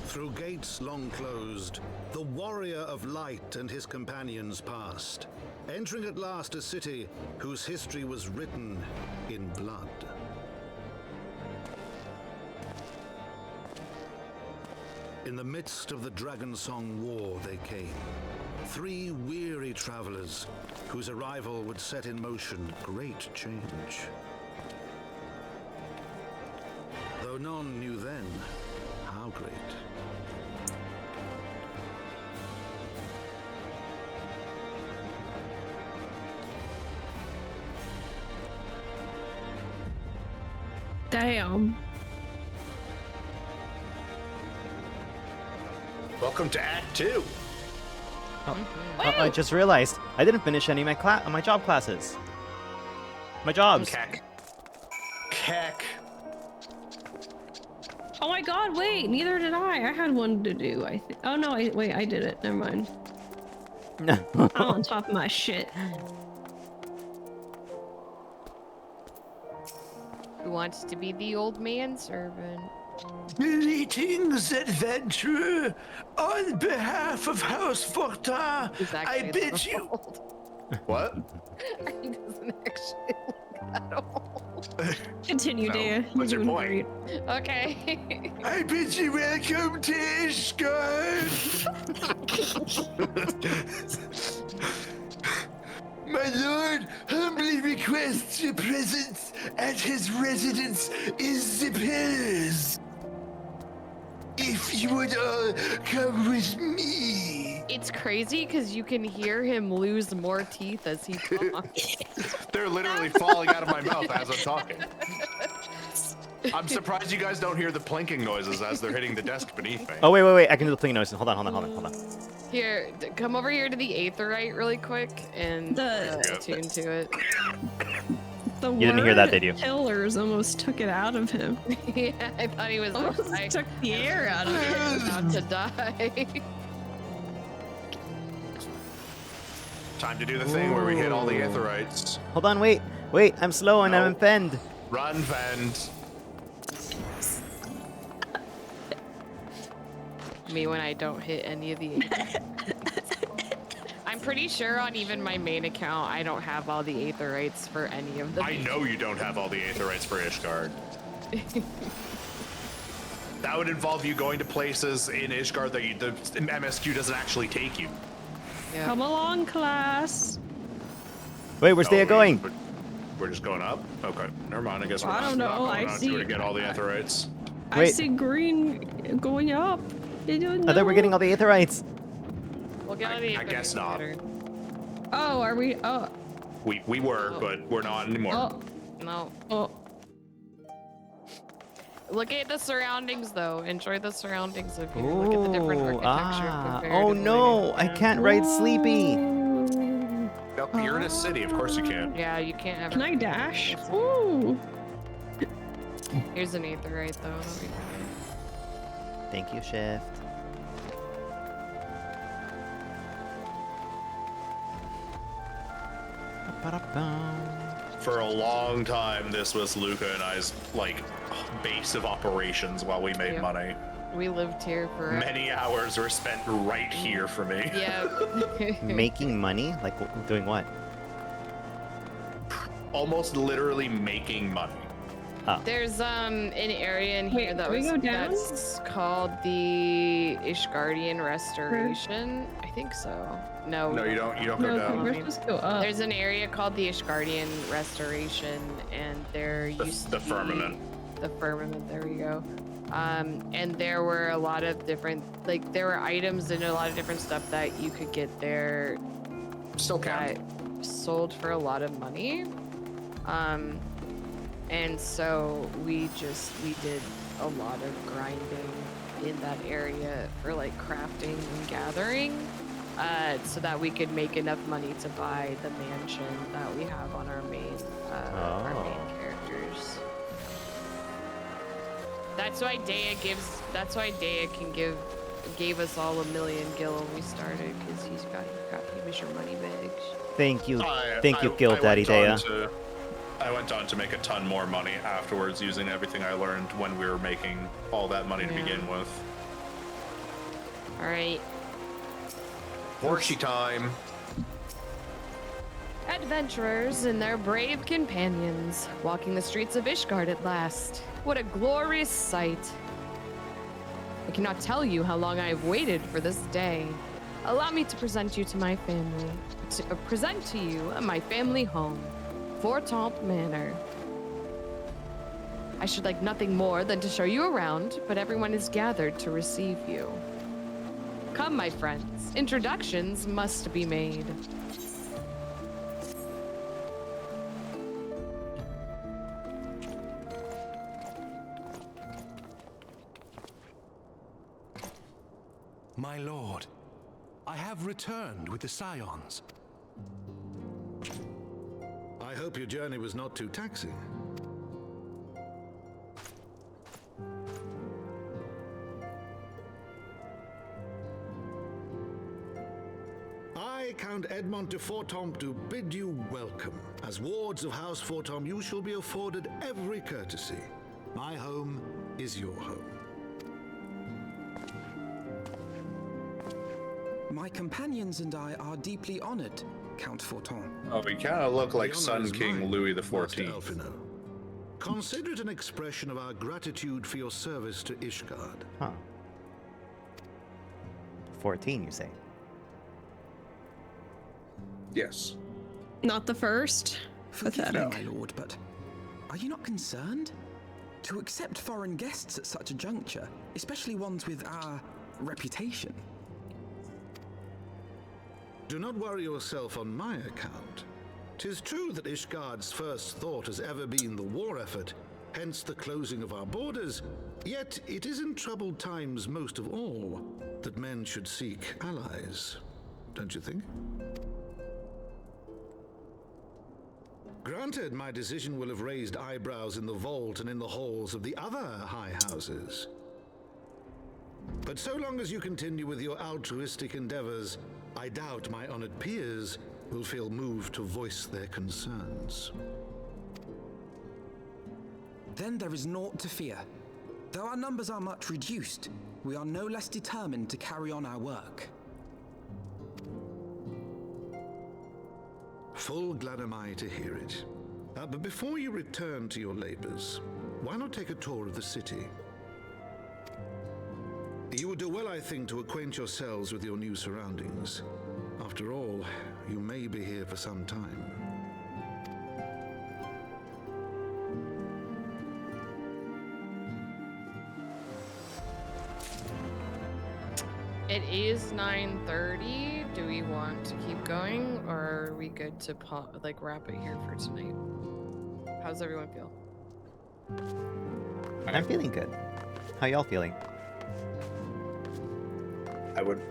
Through gates long closed, the warrior of light and his companions passed, entering at last a city whose history was written in blood. In the midst of the Dragonsong War they came, 3 weary travelers whose arrival would set in motion great change. Though none knew then how great. Damn. Welcome to Act 2. Oh, I just realized I didn't finish any of my job classes. My jobs. Keck. Oh my god, wait, neither did I. I had one to do, I think. Oh no, wait, I did it. Never mind. I'm on top of my shit. Who wants to be the old manservant? Greetings, adventurer! On behalf of House Fortin, I bid you. What? He doesn't actually look that old. Continue, No. Dea. What's You're your doing point? great. Okay. I bid you welcome to Ishgard! My lord humbly requests your presence at his residence in Zippers. If you would all come with me. It's crazy because you can hear him lose more teeth as he talks. They're literally falling out of my mouth as I'm talking. I'm surprised you guys don't hear the plinking noises as they're hitting the desk beneath me. Oh wait! I can do the pling noise. Hold on. Here, come over here to the Aetherite really quick and tune to it. The You didn't hear that, did you? Pillars almost took it out of him. Yeah, I thought he was Almost took the air out of him. about to die. Time to do the thing where we hit all the Aetherites. Hold on, wait, I'm slow and I'm in Fend. Run, Fend. Me when I don't hit any of the I'm pretty sure on even my main account I don't have all the Aetherites for any of them. I know you don't have all the Aetherites for Ishgard. That would involve you going to places in Ishgard that the MSQ doesn't actually take you. Yeah. Come along, class. Wait, where's Dea going? We're just going up? Okay, never mind. I guess we're I don't know, not I going on see- tour to get all the Aetherites. I see green going up. I don't I thought we're getting know. all the Aetherites. We'll get all the I guess not. Oh, are we? Oh. We were, but we're not anymore. Oh. No. Oh. Look at the surroundings though. Enjoy the surroundings of here. Look at the different architecture. Oh comparatively. no, I can't ride Sleepy. Nope, you're in a city, of course you can. Yeah, you can't have. Can I dash? Ooh. Here's an Aetherite though. That'll be fine. Thank you, Shift. For a long time, this was Luca and I's like base of operations while we made Yep. money. We lived here for Many hours were spent right here for me. Yeah. Making money? Like doing what? Almost literally making money. Oh. There's an area in here Wait, that can we was go down? that's called the Ishgardian Restoration. I think so. No. No, you don't go No, down. we're supposed to go up. There's an area called the Ishgardian Restoration, and there used to The be firmament. the firmament. There we go. And there were a lot of different, like, there were items and a lot of different stuff that you could get there. Still that sold for a lot of money. And so we did a lot of grinding in that area for like crafting and gathering, so that we could make enough money to buy the mansion that we have on our main characters. That's why Dea gave us all 1 million gil when we started, because he gave us your money bags. Thank you, Guild Daddy Dea. I went on to make a ton more money afterwards using everything I learned when we were making all that money to begin with. All right. Horsey time. Adventurers and their brave companions, walking the streets of Ishgard at last. What a glorious sight. I cannot tell you how long I have waited for this day. Allow me to present you to my family. Present to you my family home, Fortemps Manor. I should like nothing more than to show you around, but everyone is gathered to receive you. Come, my friends. Introductions must be made. My lord, I have returned with the Scions. I hope your journey was not too taxing. I, Count Edmond de Fortemps, do bid you welcome. As wards of House Fortemps, you shall be afforded every courtesy. My home is your home. My companions and I are deeply honored, Count Fortemps. Oh, we kind of look like The honor Sun is King mine, Louis Master XIV. Elfino. Consider it an expression of our gratitude for your service to Ishgard. Huh. 14, you say? Yes. Not the first. Forgive me, Pathetic. my lord, but are you not concerned? To accept foreign guests at such a juncture, especially ones with our reputation. Do not worry yourself on my account. 'Tis true that Ishgard's first thought has ever been the war effort, hence the closing of our borders, yet it is in troubled times most of all that men should seek allies, don't you think? Granted, my decision will have raised eyebrows in the vault and in the halls of the other high houses. But so long as you continue with your altruistic endeavors, I doubt my honored peers will feel moved to voice their concerns. Then there is naught to fear. Though our numbers are much reduced, we are no less determined to carry on our work. Full glad am I to hear it. But before you return to your labors, why not take a tour of the city? You would do well, I think, to acquaint yourselves with your new surroundings. After all, you may be here for some time. It is 9:30. Do we want to keep going, or are we good to wrap it here for tonight? How's everyone feel? I'm feeling good. How y'all feeling? I would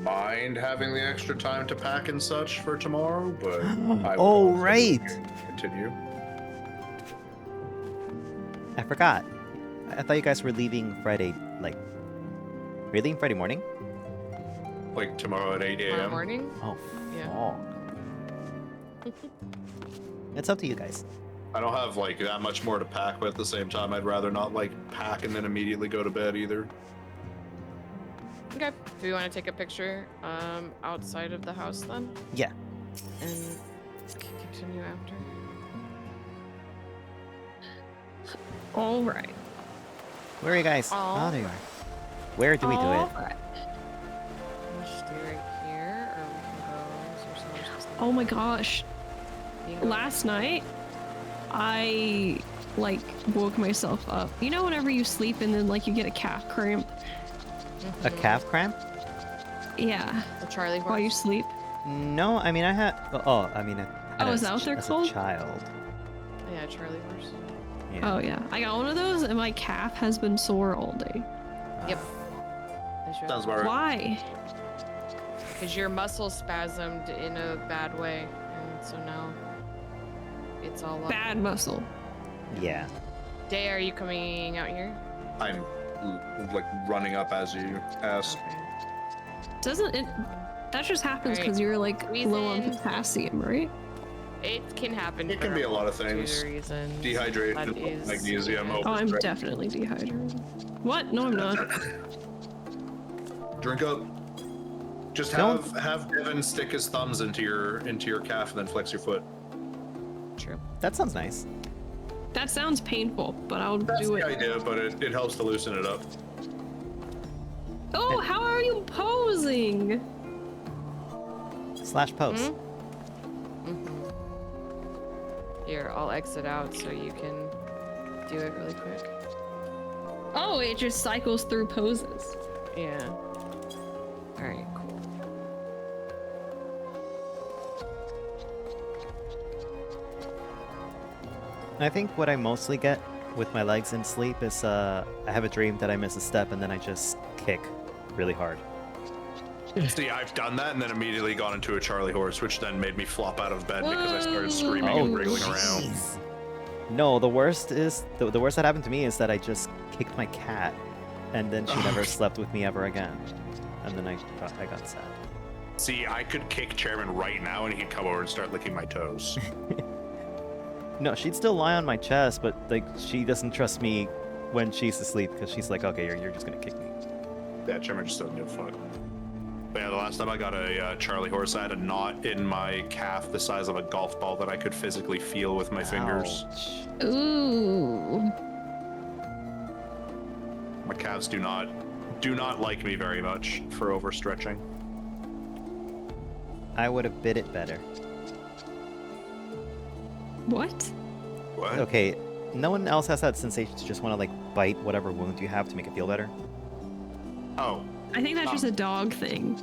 mind having the extra time to pack and such for tomorrow, but I would Oh, also right. continue. I forgot. I thought you guys were leaving Friday, like... Are you leaving Friday morning? Like tomorrow at 8 Tomorrow a.m. morning? Oh, Yeah. It's up to you guys. I don't have like that much more to pack, but at the same time, I'd rather not like pack and then immediately go to bed either. Okay. Do we want to take a picture outside of the house then? Yeah. And continue after? All right. Where are you guys? Oh, there you are. Where do we do it? Right. Let's just do it right here, or we can go. Is there somewhere specific? Oh my gosh. You can go- Last night, I like woke myself up. You know, whenever you sleep and then like you get a calf cramp. A calf cramp? Yeah. A Charlie horse. While you sleep. No, I mean I had. Oh, I mean. Oh, is that what they're called? As a child. Yeah, Charlie horse. Yeah. Oh yeah, I got one of those, and my calf has been sore all day. Yep. Sounds about right. Why? Because your muscle spasmed in a bad way, and so now it's all up. Bad muscle. Yeah. Day, are you coming out here? I'm like running up as you asked. Doesn't it? That just happens because you're like low on potassium, right? It can happen. It can be a lot of things. Reasons. Dehydration, magnesium. Oh, I'm definitely dehydrated. What? No, I'm not. Drink up. Just have Devin stick his thumbs into your calf and then flex your foot. True. That sounds nice. That sounds painful, but I'll do it. That's the idea, but it helps to loosen it up. Oh, how are you posing? /pose. Here, I'll exit out so you can do it really quick. Oh, it just cycles through poses. Yeah. Alright, cool. I think what I mostly get with my legs in sleep is I have a dream that I miss a step and then I just kick really hard. See, I've done that and then immediately gone into a Charlie horse, which then made me flop out of bed because I started screaming and wriggling around. No, the worst that happened to me is that I just kicked my cat, and then she never slept with me ever again, and then I got sad. See, I could kick Chairman right now and he'd come over and start licking my toes. No, she'd still lie on my chest, but like she doesn't trust me when she's asleep because she's like, okay, you're just gonna kick me. Yeah, Chairman just doesn't give a fuck. But yeah, the last time I got a Charlie horse, I had a knot in my calf the size of a golf ball that I could physically feel with my fingers. Ooh. My calves do not like me very much for overstretching. I would have bit it better. What? What? Okay, no one else has that sensation to just want to like bite whatever wound you have to make it feel better? Oh. I think that's just a dog thing.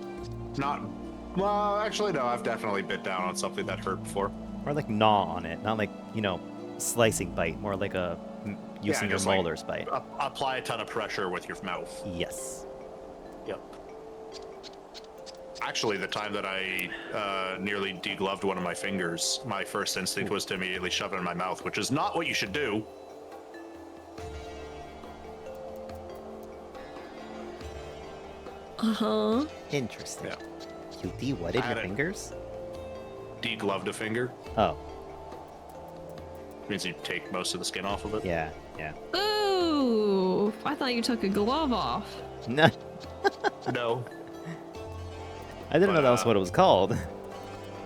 Well, actually, no, I've definitely bit down on something that hurt before. Or like gnaw on it, not like, slicing bite, more like a using your molars bite. Apply a ton of pressure with your mouth. Yes. Yep. Actually, the time that I nearly degloved one of my fingers, my first instinct was to immediately shove it in my mouth, which is not what you should do. Uh-huh. Interesting. Yeah. You de-wetted your fingers? Degloved a finger. Oh. Means you take most of the skin off of it. Yeah. Ooh, I thought you took a glove off. No. No. I didn't know that was what it was called.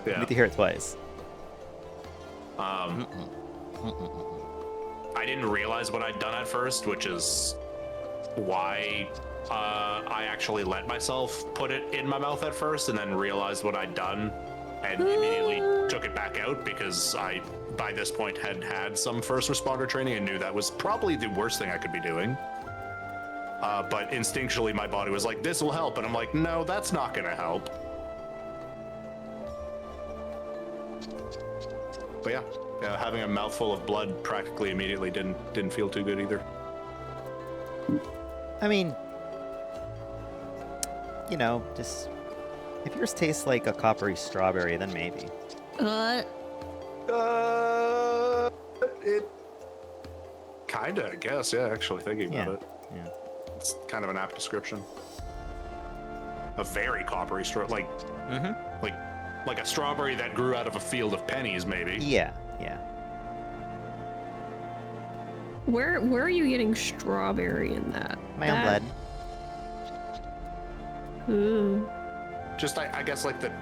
Yeah. I need to hear it twice. I didn't realize what I'd done at first, which is why I actually let myself put it in my mouth at first, and then realized what I'd done, and immediately took it back out because I, by this point, had had some first responder training and knew that was probably the worst thing I could be doing. But instinctually, my body was like, "This will help," and I'm like, "No, that's not gonna help." But yeah, having a mouthful of blood practically immediately didn't feel too good either. I mean, just if yours tastes like a coppery strawberry, then maybe. It kinda, I guess. Yeah, actually thinking about it. Yeah. It's kind of an apt description. A very coppery strawberry, like a strawberry that grew out of a field of pennies, maybe. Yeah. Where are you getting strawberry in that? My own blood. Ooh. Just, I guess, like the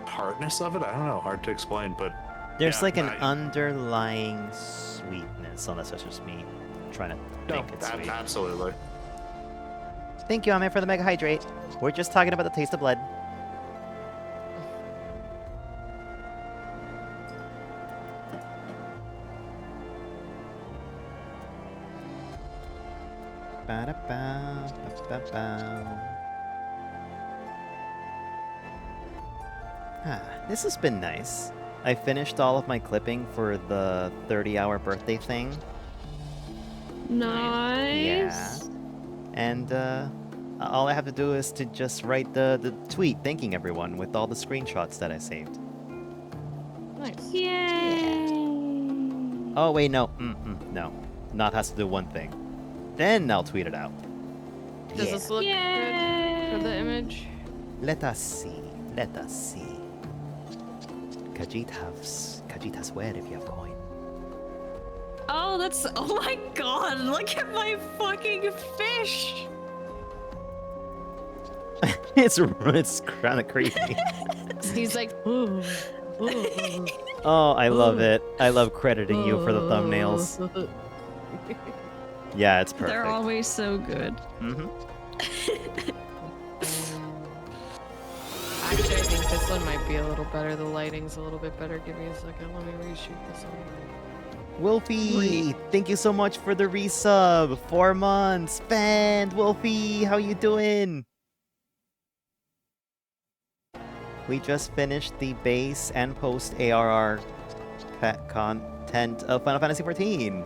hardness of it. I don't know. Hard to explain, but There's yeah, like an underlying sweetness, unless that's just me. trying to make it sweet. Absolutely. Thank you, Ame, for the Mega Hydrate. We're just talking about the taste of blood. Ba-da-bow, ba-ba-bow. This has been nice. I finished all of my clipping for the 30-hour birthday thing. Nice. Yeah. And all I have to do is to just write the tweet thanking everyone with all the screenshots that I saved. Nice. Yay! Oh, wait, no. No. Not has to do one thing. Then I'll tweet it out. Does this look good for the image? Let us see. Let us see. Khajiit has where if you have coin. Oh, that's... Oh my god, look at my fucking fish! it's kind of creepy. He's like, ooh, ooh. Oh, I love it. I love crediting you for the thumbnails. Yeah, it's perfect. They're always so good. Mm-hmm. Actually, I think this one might be a little better. The lighting's a little bit better. Give me a second. Let me reshoot this one. Wolfie, thank you so much for the resub. 4 months. Band, Wolfie, how you doing? We just finished the base and post ARR content of Final Fantasy XIV.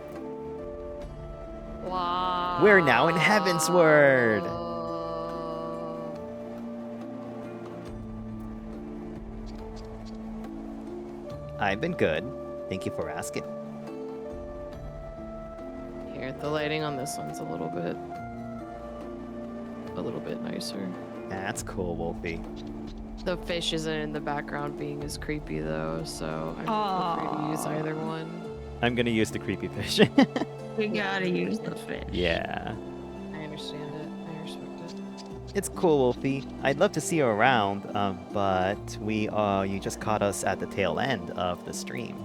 Wow. We're now in Heavensward. I've been good. Thank you for asking. Here, the lighting on this one's a little bit nicer. That's cool, Wolfie. The fish isn't in the background being as creepy though, so I'm free to use either one. I'm gonna use the creepy fish. We gotta use the fish. Yeah. I understand it. I respect it. It's cool, Wolfie. I'd love to see you around, but you just caught us at the tail end of the stream.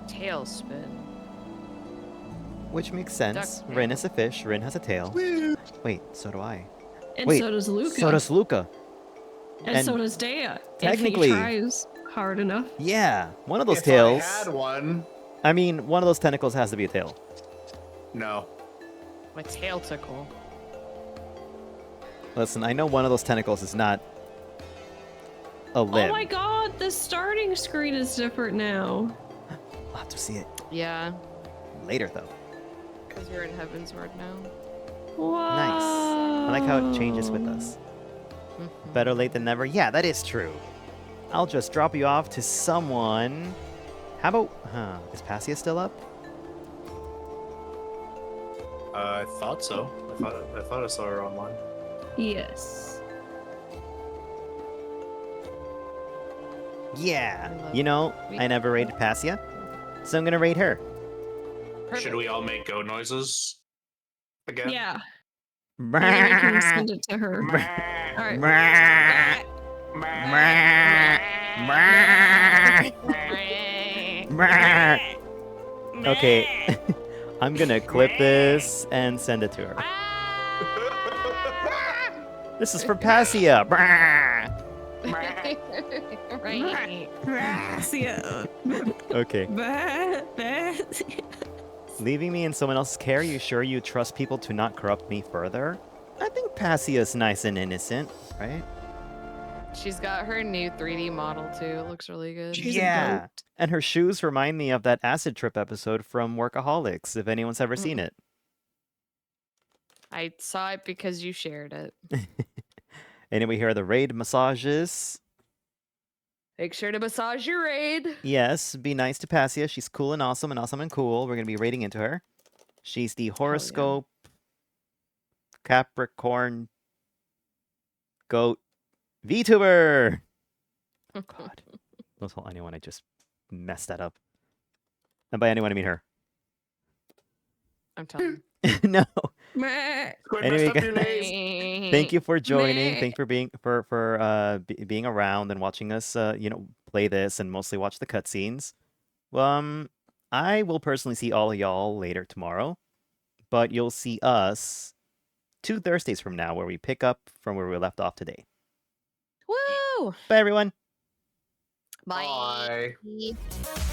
Tailspin. Which makes sense. Duck Rin is a fish, Rin has a tail. Wait, so do I. And Wait, so does Luca. So does Luca. And so does Dea. Technically. If he tries hard enough. Yeah, one of those If tails. I had one. I mean, one of those tentacles has to be a tail. No. My tail tickle. Listen, I know one of those tentacles is not a limb. Oh my god, the starting screen is different now. I'll have to see it Yeah, later, though. because we're in Heavensward now. Wow. Nice. I like how it changes with us. Better late than never. Yeah, that is true. I'll just drop you off to someone. How about... is Pasia still up? I thought so. I thought I saw her online. Yes. Yeah. You know, I never rated Pasia, so I'm gonna rate her. Should we all make go noises again? Yeah. Maybe we can send it to her. Alright. Okay. I'm gonna clip this and send it to her. This is for Pasia. Okay. Leaving me in someone else's care, you sure you trust people to not corrupt me further? I think Pasia's nice and innocent, right? She's got her new 3D model too. It looks really good. Yeah. And her shoes remind me of that acid trip episode from Workaholics, if anyone's ever seen it. I saw it because you shared it. Anyway, here are the raid massages. Make sure to massage your raid. Yes, be nice to Pasia. She's cool and awesome and cool. We're going to be raiding into her. She's the horoscope Capricorn goat VTuber. Oh, God. Don't tell anyone I just messed that up. And by anyone, I mean her. I'm telling No. Meh. Anyway, guys, thank you for joining. Thank you for being around and watching us, play this and mostly watch the cutscenes. I will personally see all of y'all later tomorrow. but you'll see us 2 Thursdays from now, where we pick up from where we left off today. Woo! Bye, everyone. Bye. Bye.